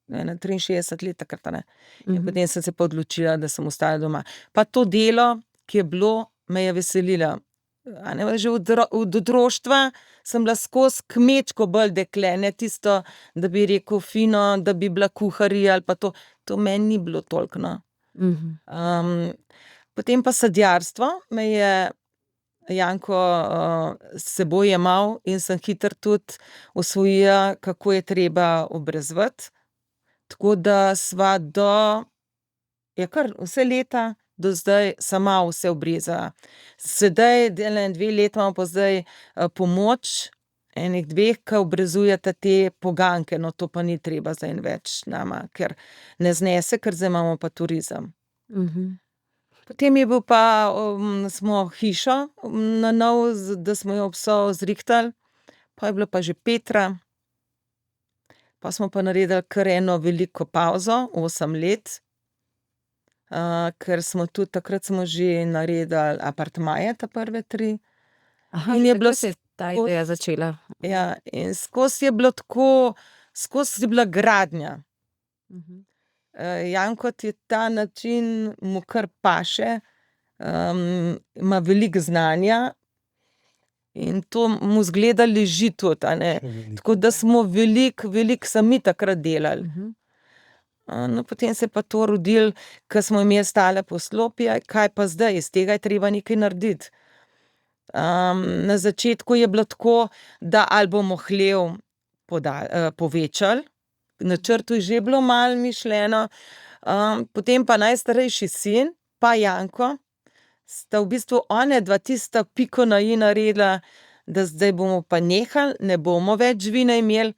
ena 63 let takrat, a ne. In potem sem se pa odločila, da sem ostala doma. Pa to delo, ki je bilo, me je veselilo. A ne, že od otroštva sem bila skozi kmečko bolj dekle, ne tisto, da bi rekel fino, da bi bila kuharija ali pa to. To meni ni bilo toliko, no. Potem pa sadjarstvo me je Janko s seboj jemal in sem hitro tudi osvojila, kako je treba obrezovati. Tako da sva kar vse leta do zdaj sama vse obrezala. Sedaj, ene 2 leti imamo pa zdaj pomoč ene 2, ke obrezujeta te poganjke, no, to pa ni treba zdaj več nama, ker ne znese, ker zdaj imamo pa turizem. Potem je bil pa, smo hišo na novo, da smo jo vso zrihtali, pol je bila pa že Petra. Pa smo pa naredili kar eno veliko pavzo, 8 let, ker smo tudi takrat smo že naredili apartmaje, ta prve 3. Aha, In že je bilo takrat se je ta ideja začela. Ja, in skozi je bilo tako, skozi je bila gradnja. Janko je ta način, mu kar paše, ima veliko znanja in to mu zgleda leži tudi, a ne. Tako da smo veliko sami takrat delali. No, potem se je pa to rodilo, ke smo imeli stale poslopje, kaj pa zdaj, iz tega je treba nekaj narediti. Na začetku je bilo tako, da ali bomo hlev povečali, v načrtu je že bilo malo mišljeno, potem pa najstarejši sin pa Janko sta v bistvu onadva tista piko na i naredila, da zdaj bomo pa nehali, ne bomo več živine imeli.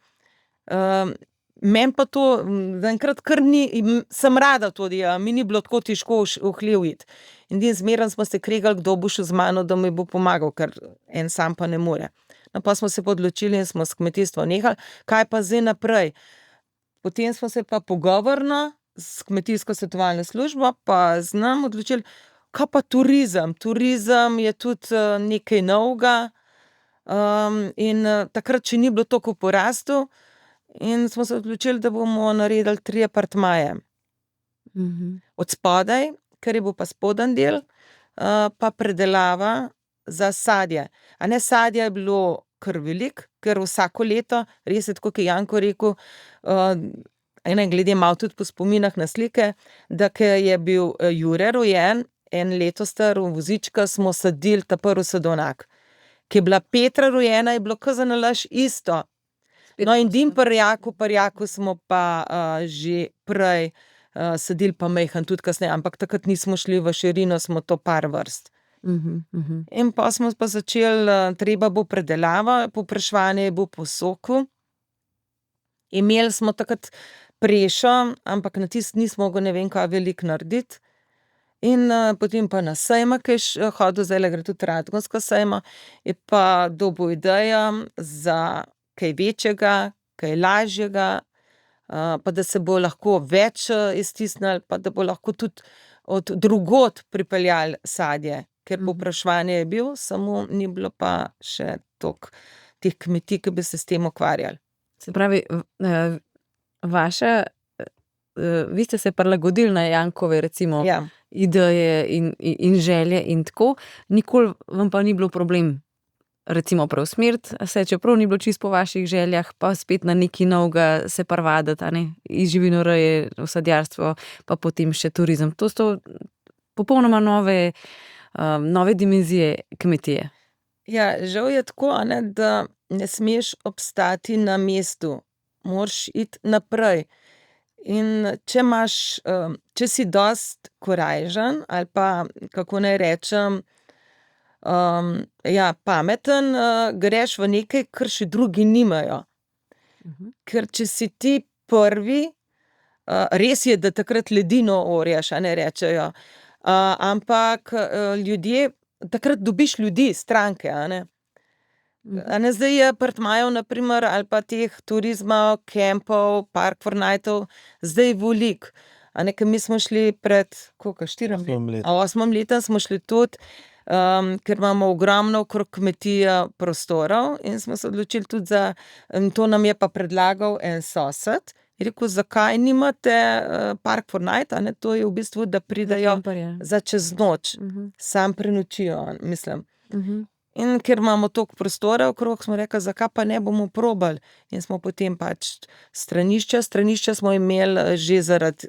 Meni pa to zaenkrat kar ni, sem rada to delam, mi ni bilo tako težko v hlev iti. In zmeraj smo se kregali, kdo bo šel z mano, da mi bo pomagal, ker en sam pa ne more. No, pa smo se pa odločili in smo s kmetijstvom nehali. Kaj pa zdaj naprej? Potem smo se pa pogovorno s kmetijsko svetovalno službo pa z nam odločili, kaj pa turizem. Turizem je tudi nekaj novega, in takrat še ni bilo toliko v porastu in smo se odločili, da bomo naredili 3 apartmaje. Od spodaj, ker je bil pa spodnji del, pa predelava za sadje. A ne, sadja je bilo kar veliko, ker vsako leto, res je, tako kot je Janko rekel, glede malo tudi po spominah na slike, da ke je bil Jure rojen, 1 leto star, v vozička smo sadili ta prvi sadonak. Ke je bila Petra rojena, je bilo ke zanalašč isto. No, in dim pri Jaku smo pa že prej sadili pa majhno tudi kasneje, ampak takrat nismo šli v širino, smo to par vrst. In pol smo pa začeli, treba bo predelava, povpraševanje je bilo po soku. Imeli smo takrat prešo, ampak na tisto nismo mogli ne vem kaj veliko narediti. In potem pa na sejma, ke je hodil, zdajle gre tudi Radgonska sejma, je pa dobil idejo za kaj večjega, kaj lažjega, pa da se bo lahko več iztisnilo, pa da bo lahko tudi od drugod pripeljali sadje. Ker povpraševanje je bilo, samo ni bilo pa še toliko teh kmetij, ki bi se s tem ukvarjali. Se pravi, vaša, vi ste se prilagodili na Jankove recimo Ja. ideje in želje in tako, nikoli vam pa ni bilo problem recimo preusmeriti se, čeprav ni bilo čisto po vaših željah, pa spet na nekaj novega se privaditi, a ne, iz živinoreje v sadjarstvo, pa potem še turizem. To so popolnoma nove dimenzije kmetije. Ja, žal je tako, a ne, da ne smeš obstati na mestu. Moraš iti naprej. In če imaš, če si dosti korajžen ali pa, kako naj rečem, pameten, greš v nekaj, kar še drugi nimajo. Ker če si ti prvi, res je, da takrat ledino orješ, a ne, rečejo, ampak ljudje, takrat dobiš ljudi, stranke, a ne. A ne, zdaj je apartmajev na primer ali pa teh turizmov, kampov, park fortnightov zdaj veliko. A ne, ke mi smo šli pred, koliko, 8 letom smo šli tudi, ker imamo ogromno okrog kmetije prostorov in smo se odločili tudi za, to nam je pa predlagal en sosed. Je rekel: "Zakaj nimate park fortnight, a ne, to je v bistvu, da pridejo za čez noč, samo prenočijo, mislim." In ker imamo toliko prostora okrog, smo rekli: "Zakaj pa ne bomo probali?" In smo potem pač stranišče smo imeli že zaradi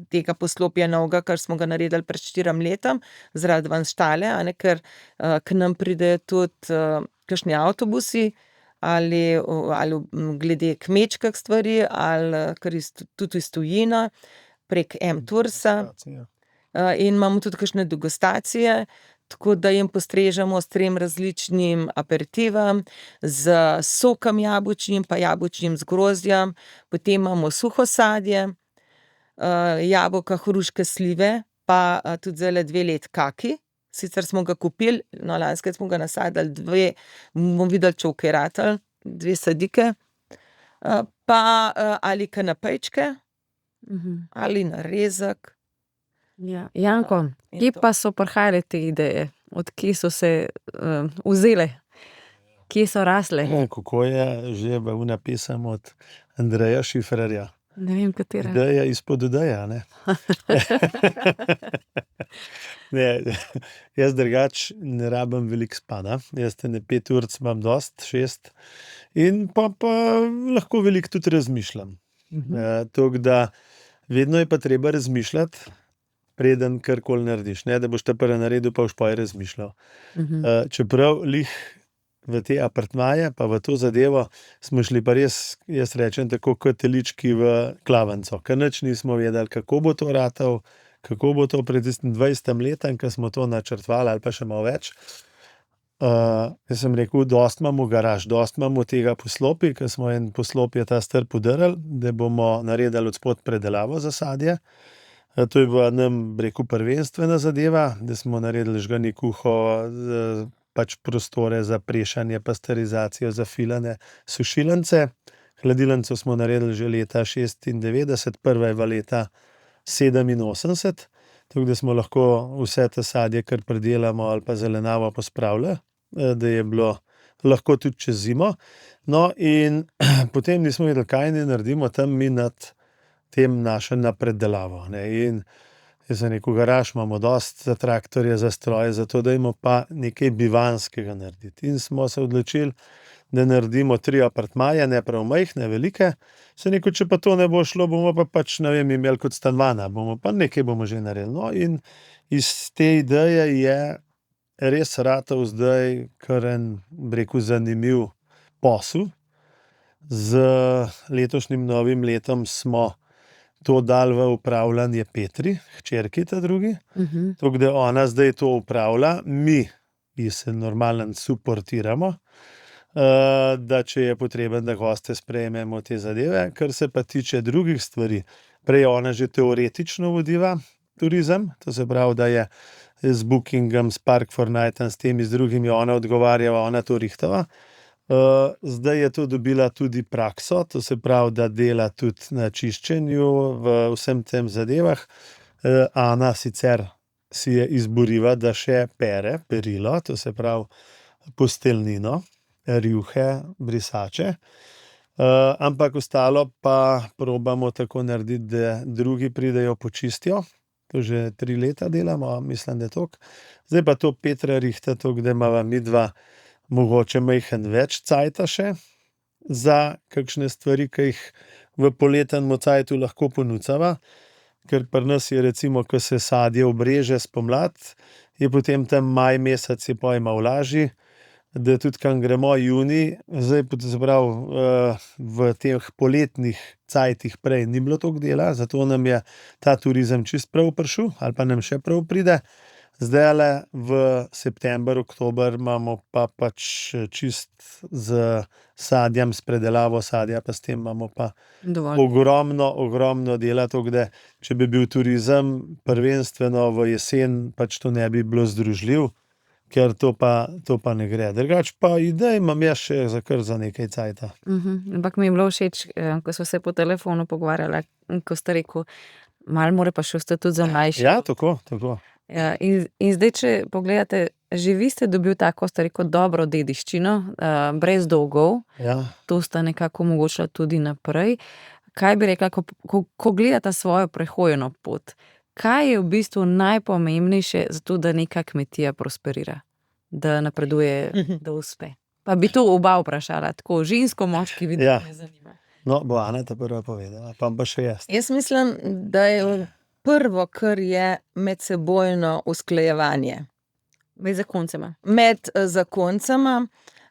tega poslopja novega, ker smo ga naredili pred 4 letom, zaradi ven štale, a ne, ker k nam pridejo tudi kakšni avtobusi ali glede kmečkih stvari ali kar tudi iz tujine, prek M-Toursa. In imamo tudi kakšne degustacije, tako da jim postrežemo s 3 različnim aperitivom, s sokom jabolčnim pa jabolčnim z grozdjem, potem imamo suho sadje, jabolka, hruške, slive, pa tudi zdajle 2 leti kaki. Sicer smo ga kupili, no, lansko leto smo ga nasadili 2, bomo videli, če bo kaj ratalo, 2 sadike. pa ali kanapejčke, Mhm. ali narezek. Ja. Janko, In kje to. pa so prihajale te ideje? Od kje so se vzele? Kje so rasle? Kako je že una pesem od Andreja Šifrerja? Ne vem, katera. Ideja izpod ideja, ne? Ne, jaz drugače ne rabim veliko spada. Jaz ene 5 ur imam dost, 6. In pa lahko veliko tudi razmišljam. Tako da vedno je pa treba razmišljati, preden karkoli narediš. Ne, da boš ta prvi naredil, pa boš poj razmišljal. Čeprav lih v te apartmaje, pa v to zadevo smo šli pa res, jaz rečem, tako kot telički v klavanco. Ker nič nismo vedeli, kako bo to ratal, kako bo to pred tistim 20 letom, ko smo to načrtovali, ali pa še malo več. Jaz sem rekel, dost imamo garaž, dost imamo tega poslopja, ker smo en poslopje ta star podarili, da bomo naredili od spod predelavo za sadje. To je bila nam, rekel, prvenstvena zadeva, da smo naredili žgani kuho, pač prostore za prešanje, pasterizacijo, za filane, sušilnice. Hladilnico smo naredili že leta 96, prva je v leta 87, tako da smo lahko vse te sadje, kar pridelamo, ali pa zelenjavo pospravili, da je bilo lahko tudi čez zimo. No, in potem nismo vedeli, kaj ne naredimo tam mi nad tem našem na predelavo, ne. In jaz sem rekel, garaž imamo dost za traktorje, za stroje, zato dajmo pa nekaj bivanjskega narediti. In smo se odločili, da naredimo 3 apartmaje, ne prav majhne, velike. Sem rekel, če pa to ne bo šlo, bomo pa pač, ne vem, imeli kot stanovanja, bomo pa nekaj bomo že naredili. No, in iz te ideje je res ratal zdaj kar en, bi rekel, zanimiv posel. Z letošnjim novim letom smo to dali v upravljanje Petri, hčerki ta drugi. Tako da ona zdaj to upravlja, mi ji se normalno suportiramo, da če je potreben, da goste sprejmemo te zadeve. Kar se pa tiče drugih stvari, prej je ona že teoretično vodila turizem, to se pravi, da je z bookingom, s Park for Night, s temi z drugimi ona odgovarjala, ona to rihtava. Zdaj je to dobila tudi prakso, to se pravi, da dela tudi na čiščenju v vsem tem zadevah. Ana sicer si je izboriva, da še pere perilo, to se pravi posteljnino, rjuhe, brisače. Ampak ostalo pa probamo tako narediti, da drugi pridejo počistijo. To že 3 leta delamo, mislim, da je toliko. Zdaj pa to Petra rihta, tako da imava midva mogoče majhen več cajta še za kakšne stvari, ki jih v poletnem cajtu lahko ponucava. Ker pri nas je recimo, ko se sadje obreže spomlad, je potem tam maj mesec je pol malo lažji, da tudi kam gremo junij, zdaj se pravi, v teh poletnih cajtih prej ni bilo toliko dela, zato nam je ta turizem čist prav prišel, ali pa nam še prav pride. Zdajle v september, oktober imamo pa pač čist z sadjem, s predelavo sadja, pa s tem imamo pa Dovolj. ogromno dela, tako da če bi bil turizem prvenstveno v jesen, pač to ne bi bilo združljiv, ker to pa ne gre. Drugače pa idej imam jaz še kar za nekaj cajta. Ampak mi je bilo všeč, ko smo se po telefonu pogovarjali, ko ste rekel, malo more pa še ostati tudi za mlajše. Ja, tako. Ja, in zdaj, če pogledate, že vi ste dobil tako, ste rekel, dobro dediščino, brez dolgov. Ja. To sta nekako omogočila tudi naprej. Kaj bi rekla, ko gledata svojo prehojeno pot, kaj je v bistvu najpomembnejše za to, da neka kmetija prosperira, da napreduje, da uspe? Pa bi to oba vprašala, tako žensko, moški vidik Ja. me zanima. No, bo Ana ta prva povedala, pa še jaz. Jaz mislim, da je prvo, kar je medsebojno usklajevanje. Med zakoncema. Med zakoncema,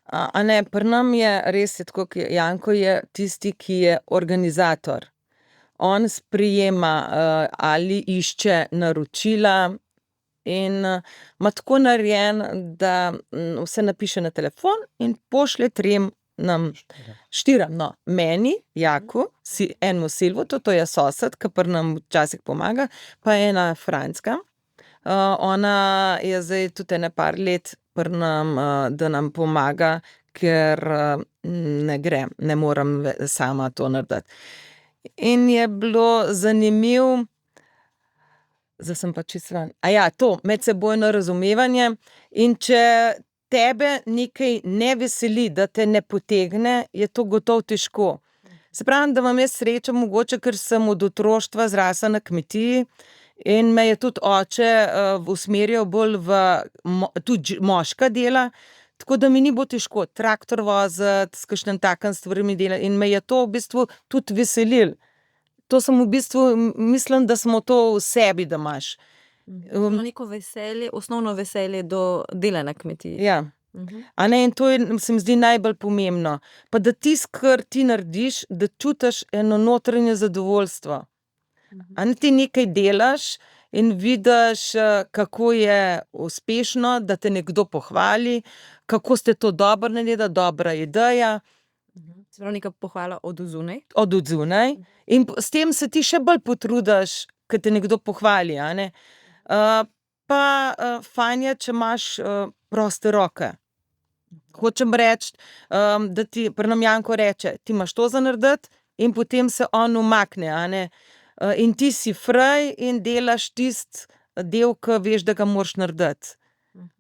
a ne, pri nam je res je tako, Janko je tisti, ki je organizator. On sprejema ali išče naročila in ima tako narejen, da vse napiše na telefon in pošlje 3 nam, 4, no, meni, Jaku, enemu Silvotu, to je sosed, ki pri nam včasih pomaga, pa ena Frančka. Ona je zdaj tudi ene par let pri nam, da nam pomaga, ker ne gre, ne morem sama to narediti. In je bilo zanimivo, zdaj sem pa čisto stran. To medsebojno razumevanje, in če tebe nekaj ne veseli, da te ne potegne, je to gotovo težko. Se pravi, da imam jaz srečo mogoče, ker sem od otroštva zrasla na kmetiji in me je tudi oče usmerjal bolj v tudi moška dela, tako da mi ni bilo težko traktor voziti, s kakšnim takim stvarmi delati, in me je to v bistvu tudi veselilo. To sem v bistvu, mislim, da smo to v sebi, da imaš. Neko veselje, osnovno veselje do dela na kmetiji. Ja. A ne, in to se mi zdi najbolj pomembno. Pa da tisto, kar ti narediš, da čutiš eno notranje zadovoljstvo. A ne, ti nekaj delaš in vidiš, kako je uspešno, da te nekdo pohvali, kako ste to dobro naredili, dobra ideja. Se pravi, neka pohvala od zunaj. Od odzunaj. In s tem se ti še bolj potrudiš, ko te nekdo pohvali, a ne. Fajn je, če imaš proste roke. Hočem reči, da ti pri nam Janko reče, ti imaš to za narediti, in potem se on umakne, a ne. In ti si fraj in delaš tisti del, ki veš, da ga moraš narediti.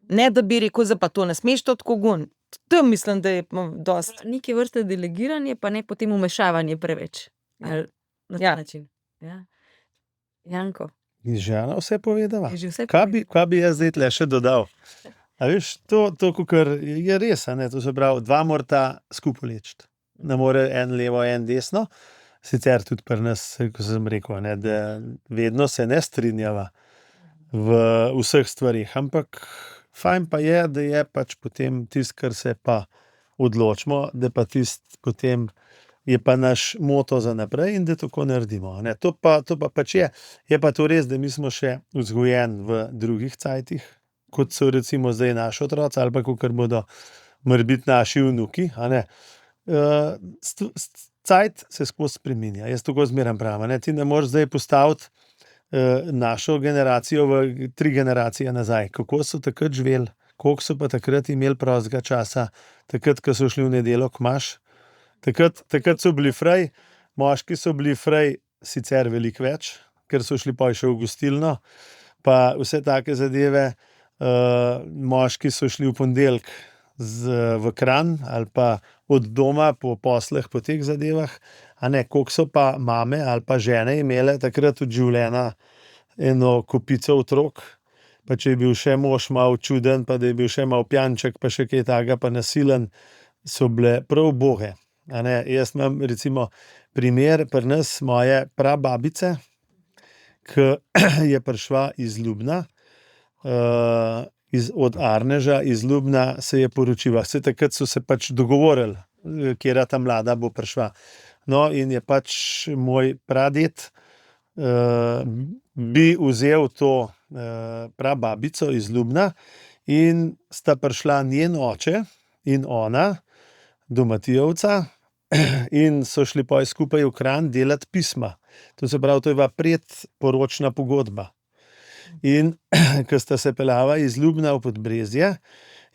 Ne, da bi rekel, zdaj pa to ne smeš, to tako gun. To mislim, da je dosti. Neke vrste delegiranje, pa ne potem vmešavanje preveč. Na ta način. Ja. Janko. Že Ana vse povedala. Je že vse Kaj bi jaz zdaj tle še dodal? A veš, to kakor je res, a ne, to se pravi, dva morata skupaj leči. Ne more en levo, en desno. Sicer tudi pri nas, ko sem rekel, ne, da vedno se ne strinjava v vseh stvarih, ampak fajn pa je, da je pač potem tisto, kar se pa odločimo, da pa tisto potem je pa naš moto za naprej in da tako naredimo. Ne. To pa pač je. Je pa to res, da mi smo še vzgojeni v drugih cajtih, kot so recimo zdaj naši otroci ali pa kakor bodo morebiti naši vnuki, a ne. Cajt se skozi spreminja, jaz tako zmeraj pravim, ne. Ti ne moreš zdaj postaviti našo generacijo v 3 generacije nazaj. Kako so takrat živeli, koliko so pa takrat imeli prostega časa, takrat, ko so šli v nedeljo k maš. Takrat so bili fraj, moški so bili fraj sicer veliko več, ker so šli pa še v gostilno, pa vse take zadeve. Moški so šli v ponedeljek v Kranj ali pa od doma po poslih, po teh zadevah, a ne, koliko so pa mame ali pa žene imele takrat od življenja eno kopico otrok, pa če je bil še mož malo čuden, pa da je bil še malo pijanček, pa še kaj takega, pa nasilen, so bile prav uboge. A ne, jaz imam recimo primer pri nas moje prababice, ki je prišla iz Ljubna, od Arneža iz Ljubna se je poročila. Vse takrat so se pač dogovorili, katera ta mlada bo prišla. No, in je pač moj praded bi vzel to prababico iz Ljubna in sta prišla njen oče in ona do Matijevca in so šli pa skupaj v Kranj delati pisma. To se pravi, to je bila predporočna pogodba. In ko sta se peljala iz Ljubna v Podbrezje,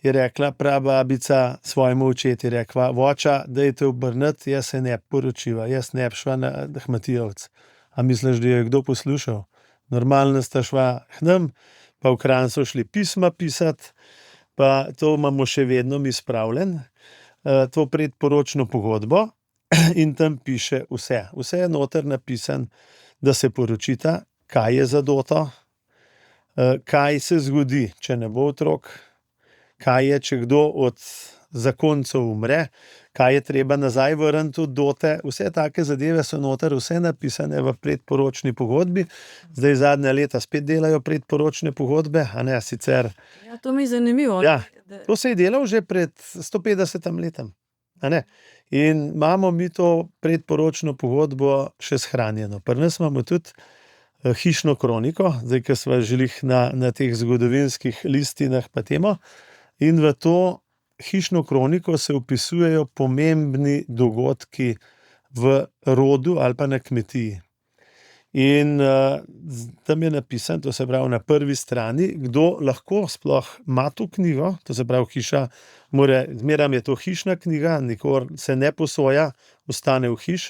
je rekla prababica svojemu očetu, je rekla, voča, dajte obrniti, jaz se ne bi poročiva, jaz ne bi šla na Matijevec. A misliš, da je kdo poslušal? Normalno sta šla k nam, pa v Kranj so šli pisma pisati, pa to imamo še vedno mi spravljen, to predporočno pogodbo, in tam piše vse. Vse je noter napisan, da se poročita, kaj je zadoto, kaj se zgodi, če ne bo otrok, kaj je, če kdo od zakoncev umre, kaj je treba nazaj vrniti od dote. Vse take zadeve so noter, vse napisane v predporočni pogodbi. Zdaj zadnja leta spet delajo predporočne pogodbe, a ne, sicer. Ja, to mi je zanimivo. Ja, to se je delal že pred 150 letom, a ne. In imamo mi to predporočno pogodbo še shranjeno. Pri nas imamo tudi hišno kroniko, zdaj, ko sva želih na teh zgodovinskih listinah pa temo, in v to hišno kroniko se vpisujejo pomembni dogodki v rodu ali pa na kmetiji. In tam je napisan, to se pravi na prvi strani, kdo lahko sploh ima to knjigo, to se pravi hiša, zmeraj je to hišna knjiga, nikor se ne posoja, ostane v hiš.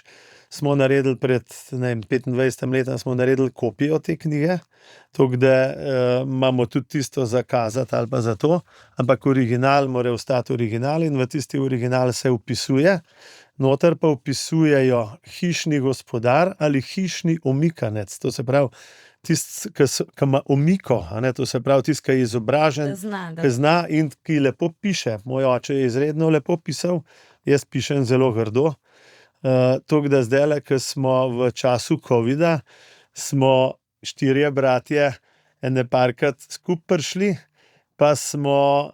Smo naredili pred 25 letom smo naredili kopijo te knjige, tako da imamo tudi tisto za kazati ali pa za to, ampak original mora ostati original in v tisti original se vpisuje. Noter pa vpisujejo hišni gospodar ali hišni omikanec. To se pravi, tisti, ki ima omiko, to se pravi, tisti, ki je izobražen, ki zna in ki lepo piše. Moj oče je izredno lepo pisal, jaz pišem zelo grdo. Tako da zdajle, ko smo v času covida, smo 4 bratje ene parkrat skupaj prišli, pa smo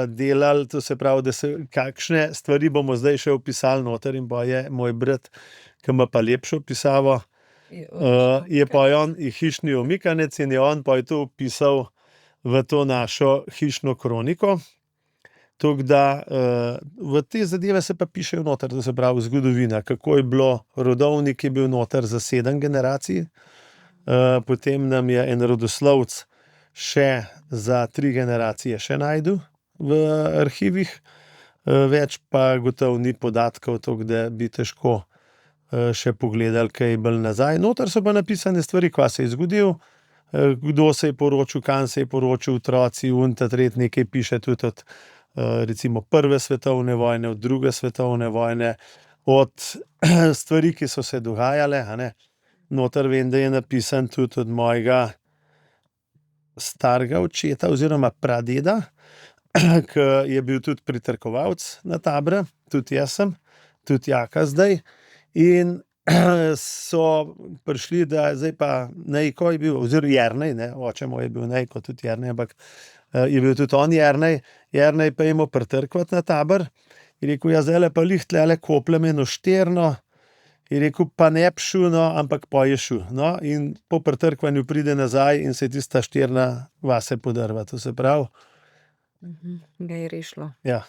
delali, to se pravi, kakšne stvari bomo zdaj še opisali noter in pa je moj brat, ki ima pa lepšo pisavo, je pa on hišni omikanec in je on pa je to opisal v to našo hišno kroniko. Tako da v te zadeve se pa pišejo noter, to se pravi zgodovina, kako je bilo, rodovnik je bil noter za 7 generacij, potem nam je en rodoslovec še za 3 generacije še našel v arhivih, več pa gotovo ni podatkov, tako da bi težko še pogledali kaj bolj nazaj. Noter so pa napisane stvari, kva se je zgodil, kdo se je poročil, kam se je poročil, otroci, tret nekaj piše tudi od recimo Prve svetovne vojne, od Druge svetovne vojne, od stvari, ki so se dogajale, Noter vem, da je napisan tudi od mojega starega očeta oziroma pradeda, ki je bil tudi pritrkovalec na Tabre, tudi jaz sem, tudi Jaka zdaj. In so prišli, da zdaj pa Nejko je bil, oziroma Jernej, oče moj je bil Nejko, tudi Jernej, ampak je bil tudi on Jernej. Jernej pa je imel pritrkovati na Tabor in rekel, ja zdajle pa lih tlele koplem eno šterno. In rekel, pa ne bi šel, ampak pa je šel. No, in po pritrkovanju pride nazaj in se je tista šterna vase podrva, to se pravi. Ga je rešilo. Ja.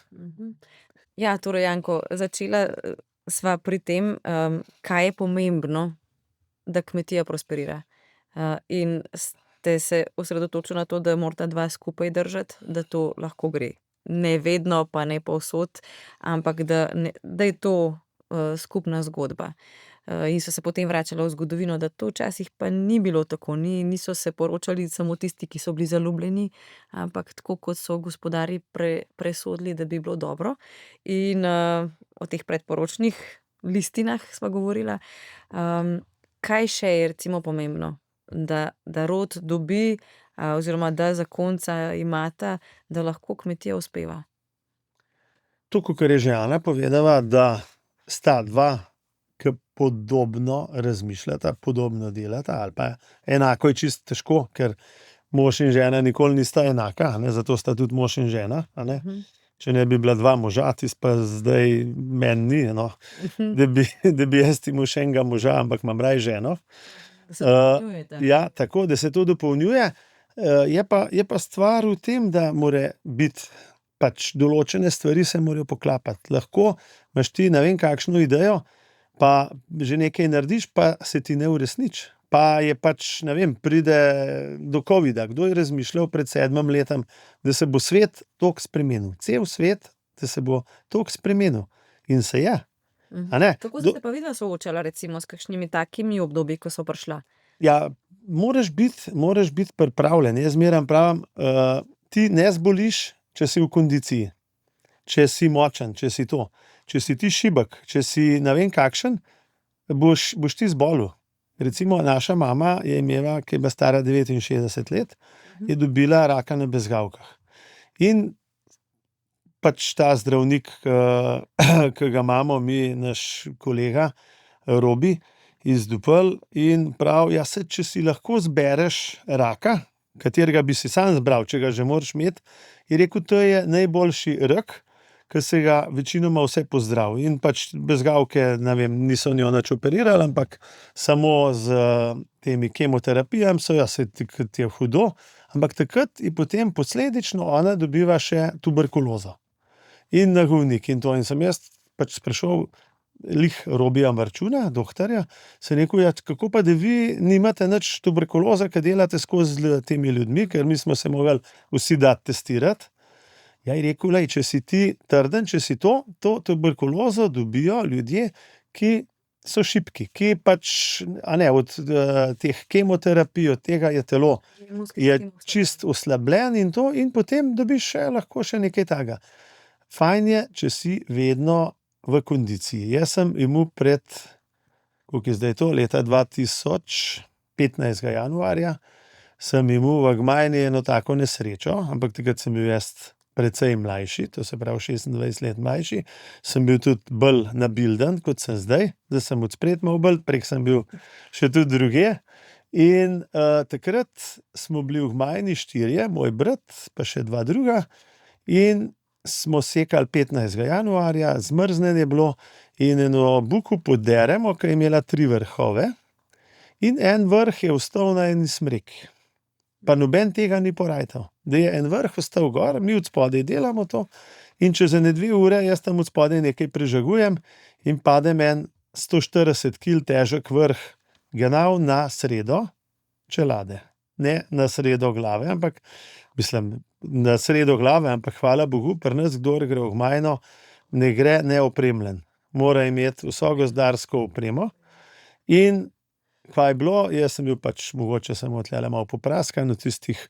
Ja, torej, Janko, začela sva pri tem, kaj je pomembno, da kmetija prosperira. In ste se osredotočili na to, da morata dva skupaj držati, da to lahko gre. Ne vedno, pa ne povsod, ampak da je to skupna zgodba. In so se potem vračali v zgodovino, da to včasih pa ni bilo tako, niso se poročali samo tisti, ki so bili zaljubljeni, ampak tako, kot so gospodarji presodili, da bi bilo dobro. In o teh predporočnih listinah sva govorila. Kaj še je recimo pomembno, da rod dobi, oziroma da zakonca imata, da lahko kmetija uspeva? To, kar je že Ana povedala, da sta dva, ki podobno razmišljata, podobno delata, ali pa enako je čisto težko, ker mož in žena nikoli nista enaka, zato sta tudi mož in žena. Če ne bi bila dva moža, tisto pa zdaj meni ni, da bi jaz imel še enega moža, ampak imam raje ženo. Ja, tako, da se to dopolnjuje. Je pa stvar v tem, da mora biti pač določene stvari se morajo poklapati. Lahko imaš ti ne vem kakšno idejo, pa že nekaj narediš, pa se ti ne uresniči. Pa je pač, ne vem, pride do covida. Kdo je razmišljal pred 7 letom, da se bo svet toliko spremenil? Cel svet, da se bo toliko spremenil. In se je. Kako ste pa videla soočala recimo s kakšnimi takimi obdobji, ko so prišla? Ja, moraš biti pripravljen. Jaz zmeraj pravim, ti ne zboliš, če si v kondiciji, če si močen, če si to. Če si ti šibek, če si ne vem kakšen, boš ti zbolel. Recimo naša mama je imela, ki je bila stara 69 let, je dobila raka na bezgavkah. In pač ta zdravnik, ki ga imamo mi, naš kolega Robi iz Dupel, in pravi, ja, če si lahko zbereš raka, katerega bi si sam zbral, če ga že moraš imeti, je rekel, to je najboljši rak, ki se ga večinoma vse pozdrav. In pač bezgavke, ne vem, niso njo nič operirali, ampak samo z temi kemoterapijami so, ja, se ti je hudo, ampak takrat in potem posledično ona dobiva še tuberkulozo in nagovnik in to. In sem jaz pač sprašal, lih Robija Marčuna, doktorja, sem rekel, ja, kako pa, da vi nimate nič tuberkuloze, ki delate skozi z temi ljudmi, ker mi smo se mogli vsi dati testirati. Ja, je rekel, lej, če si ti trden, če si to tuberkulozo dobijo ljudje, ki so šibki, ki pač, a ne, od teh kemoterapij, od tega je telo je čist oslabljen in to, in potem dobiš lahko še nekaj takega. Fajn je, če si vedno v kondiciji. Jaz sem imel koliko je zdaj to, leta 2015. januarja, sem imel v Gmajni eno tako nesrečo, ampak takrat sem bil jaz precej mlajši, to se pravi 26 let mlajši, sem bil tudi bolj nabilden, kot sem zdaj sem od spred malo bolj, prek sem bil še tudi druge. In takrat smo bili v Gmajni 4, moj brat, pa še 2 druga, in smo sekali 15. januarja, zmrznjen je bilo in eno buko poderemo, ki je imela 3 vrhove in en vrh je ostal na eni smreki. Pa noben tega ni porajtal. Da je en vrh ostal gor, mi od spodaj delamo to in čez 2 ure jaz tam od spodaj nekaj prežagujem in padem en 140 kg težek vrh genau na sredo čelade. Ne na sredo glave, ampak mislim, na sredo glave, ampak hvala Bogu, pri nas, kdor gre v Gmajno, ne gre neopremljen. Mora imeti vso gozdarsko opremo. In kaj je bilo, jaz sem bil pač mogoče samo tlele malo popraskan od tistih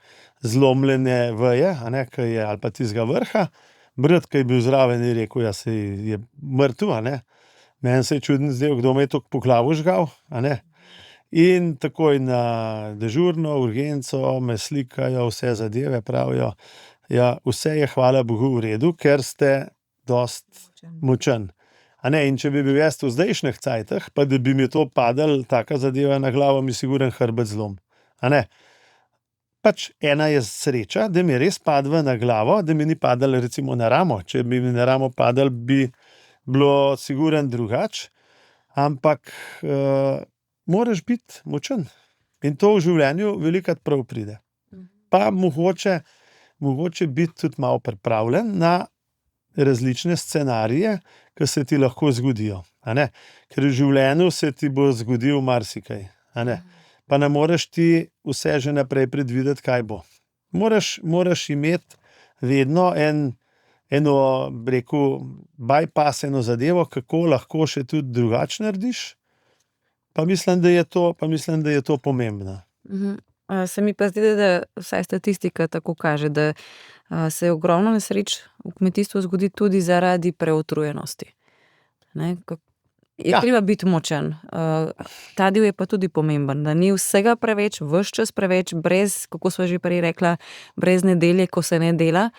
zlomljene veje, a ne, ali pa tistega vrha. Brat, ki je bil zraven, je rekel, ja, se je mrtev, a ne. Meni se je čudno zdel, kdo me je toliko po glavu žgal, a ne. In takoj na dežurno urgenco me slikajo, vse zadeve pravijo, ja, vse je hvala Bogu v redu, ker ste dost močen. A ne, in če bi bil jaz v zdajšnjih cajtah, pa da bi mi to padalo, taka zadeva na glavo, mi siguren hrbet zlom. A ne. Pač ena je sreča, da mi je res padla na glavo, da mi ni padalo recimo na ramo. Če bi mi na ramo padalo, bi bilo siguren drugače, ampak moraš biti močen. In to v življenju velikokrat prav pride. Pa mogoče biti tudi malo pripravljen na različne scenarije, ki se ti lahko zgodijo. A ne? Ker v življenju se ti bo zgodil marsikaj. A ne? Pa ne moreš ti vse že naprej predvideti, kaj bo. Moraš imeti vedno eno, rekel, bypass, eno zadevo, kako lahko še tudi drugače narediš. Pa mislim, da je to pomembno. Se mi pa zdi, da vsaj statistika tako kaže, da se ogromno nesreč v kmetijstvu zgodi tudi zaradi preutrujenosti. Ne? Je treba biti močen. Ta del je pa tudi pomemben, da ni vsega preveč, ves čas preveč, brez, kako sva že prej rekla, brez nedelje, ko se ne dela.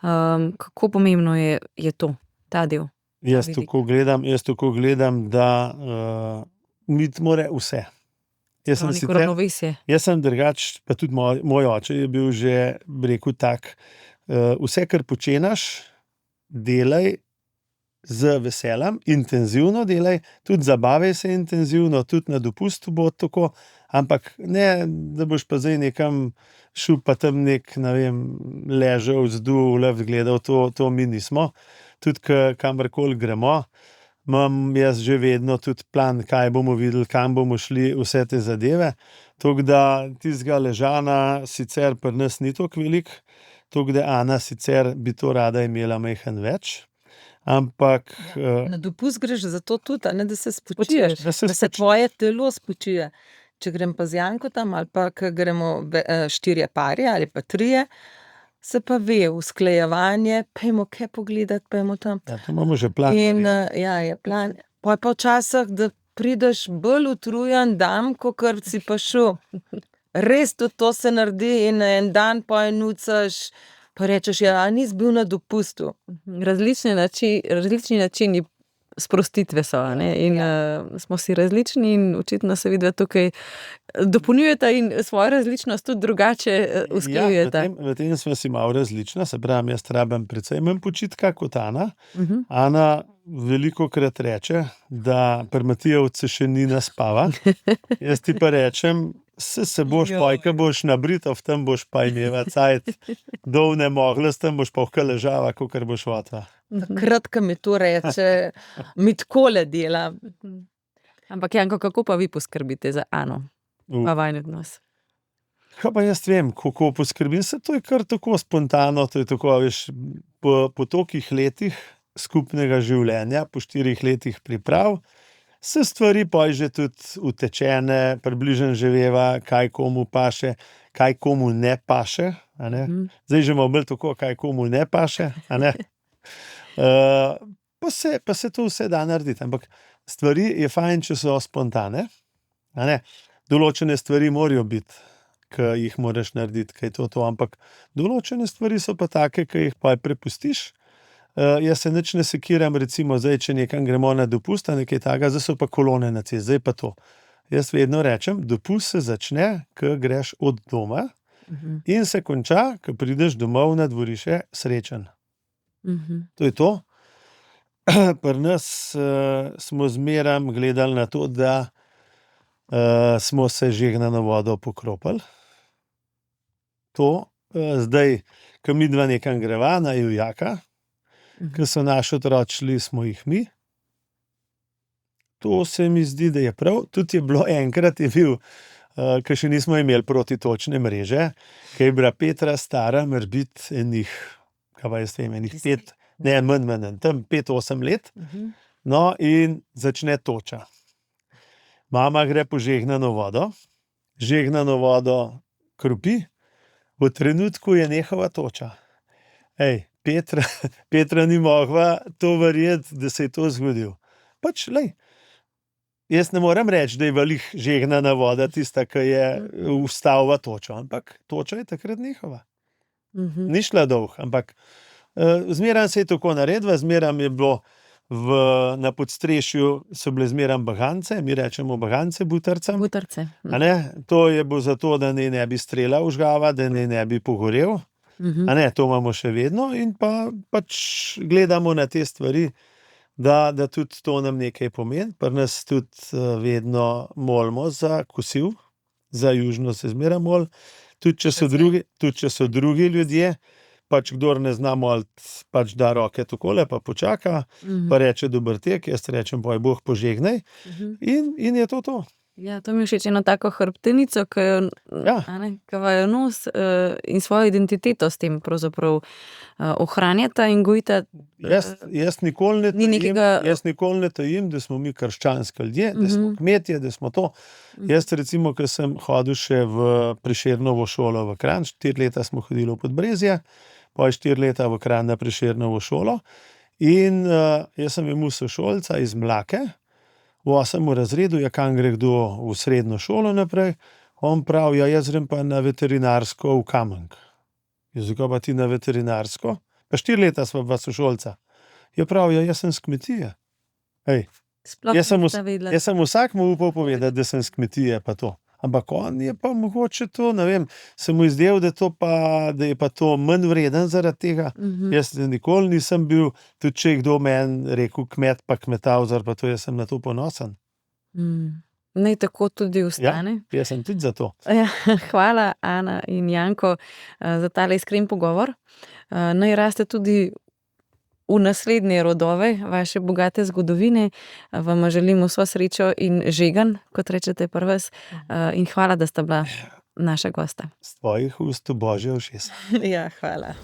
Kako pomembno je to, ta del? Jaz tako gledam, da imeti mora vse. Jaz sem drugač, pa tudi moj oče je bil že, rekel, tak, vse, kar počenaš, delaj z veseljem, intenzivno delaj, tudi zabavaj se intenzivno, tudi na dopustu bo tako, ampak ne, da boš pa zdaj nekam šel, pa tam ne vem, ležal, zdul, gledal, to mi nismo. Tudi kamorkoli gremo, imam jaz že vedno tudi plan, kaj bomo videli, kam bomo šli, vse te zadeve. Tako da tistega ležana sicer pri nas ni toliko velik, tako da Ana sicer bi to rada imela majhen več. Ampak na dopust greš zato tudi, ne, da se spočiješ, da se tvoje telo spočije. Če grem pa z Janko tam, ali pa ko gremo 4 pari ali pa 3, se pa ve, usklajevanje, pojmo kaj pogledati, pojmo tam. Ja, to imamo že plan. In ja, je plan. Pa včasih, da prideš bolj utrujen dan, kakor si pa šel. Res tudi to se naredi in en dan nucaš, pa rečeš, ja, nisi bil na dopustu. Različni načini sprostitve so, ne? In smo si različni in očitno se vidva tukaj dopolnjujeta in svojo različnost tudi drugače usklajujeta. Ja, v tem smo si malo različna, se pravi, jaz rabim precej manj počitka kot Ana. Ana velikokrat reče, da pri Matijevcu še ni naspava. Jaz ti pa rečem, se boš poj, ko boš na Britov, tam boš pa imela cajt, dovne mogles, tam boš pa vka ležava, kakor boš hotela. Takrat, ko mi to reče, mi takole dela. Ampak Janko, kako pa vi poskrbite za Ano? Pa vajin odnos? Kaj pa jaz vem, kako poskrbim, se to je kar tako spontano, to je tako, veš, po tolikih letih skupnega življenja, po 4 letih priprav, se stvari pa že tudi utečene, približno že veva, kaj komu paše, kaj komu ne paše, a ne. Zdaj že imamo bolj tako, kaj komu ne paše, a ne. Pa se to vse da narediti, ampak stvari je fajn, če so spontane, a ne. Določene stvari morajo biti, ki jih moraš narediti, kaj je to, ampak določene stvari so pa take, ki jih pa prepustiš. Jaz se nič ne sekiram, recimo zdaj, če nekam gremo na dopust, nekaj takega, zdaj so pa kolone na cesti, zdaj pa to. Jaz vedno rečem, dopust se začne, ko greš od doma in se konča, ko prideš domov na dvorišče srečen. To je to. Pri nas smo zmeraj gledali na to, da smo se žegnano vodo pokropili. To, zdaj, ko midva nekam greva na Jujaka, ko so naši otroci šli, smo jih mi. To se mi zdi, da je prav. Tudi je bilo enkrat, je bil, ko še nismo imeli protitočne mreže, ko je bila Petra stara, mora biti enih, kaj pa jaz vem, enih 5, ne, manj, tam 5-8 let. No, in začne toča. Mama gre po žegnano vodo kropi, v trenutku je nehala toča. Petra ni mogla to verjeti, da se je to zgodilo. Pač, jaz ne morem reči, da je velik žegnana voda tista, ki je ustavila točo, ampak toča je takrat nehala. Ni šla dolg, ampak zmeraj se je tako naredila, zmeraj je bilo na podstrešju so bile zmeraj bagance, mi rečemo bagance butarcem. Butarce. A ne? To je bilo zato, da ne bi strela užgava, da ne bi pogorel. A ne, to imamo še vedno in pač gledamo na te stvari, da tudi to nam nekaj pomeni. Pri nas tudi vedno molimo za kosil, za južno se zmeraj mol, tudi če so drugi ljudje, pač kdor ne zna moliti, pač da roke takole, pa počaka, pa reče dober tek, jaz rečem, boj Bog požegnaj in je to. Ja, to mi je všeč eno tako hrbtenico, ki jo nos in svojo identiteto s tem pravzaprav ohranjata in gojita. Jaz nikoli ne tajim, da smo mi krščanski ljudje, da smo kmetje, da smo to. Jaz recimo, ko sem hodil še v Prešernovo šolo v Kranj, 4 leta smo hodili v Podbrezje, pa 4 leta v Kranj na Prešernovo šolo in jaz sem imel sošolca iz Mlake, v 8. razredu, kam gre kdo v srednjo šolo naprej, on pravi, jaz grem pa na veterinarsko v Kamenk. Zakaj pa ti na veterinarsko? Pa 4 leta sva pa sošolca. Je pravi, jaz sem s kmetije. Jaz sem vsakmu upal povedati, da sem s kmetije pa to. Ampak on je pa mogoče to, ne vem, se mu izdel, da je pa to manj vreden zaradi tega. Jaz nikoli nisem bil, tudi če je kdo meni rekel kmet pa kmetavzar, pa to jaz sem na to ponosen. Naj tako tudi ostane. Ja, jaz sem tudi za to. Ja, hvala Ana in Janko za tale iskren pogovor. Naj raste tudi v naslednje rodove vaše bogate zgodovine. Vam želim vso srečo in žegan, kot rečete pri vas. In hvala, da sta bila naša gosta. Z tvojih ust v Božje ušesa. Ja, hvala.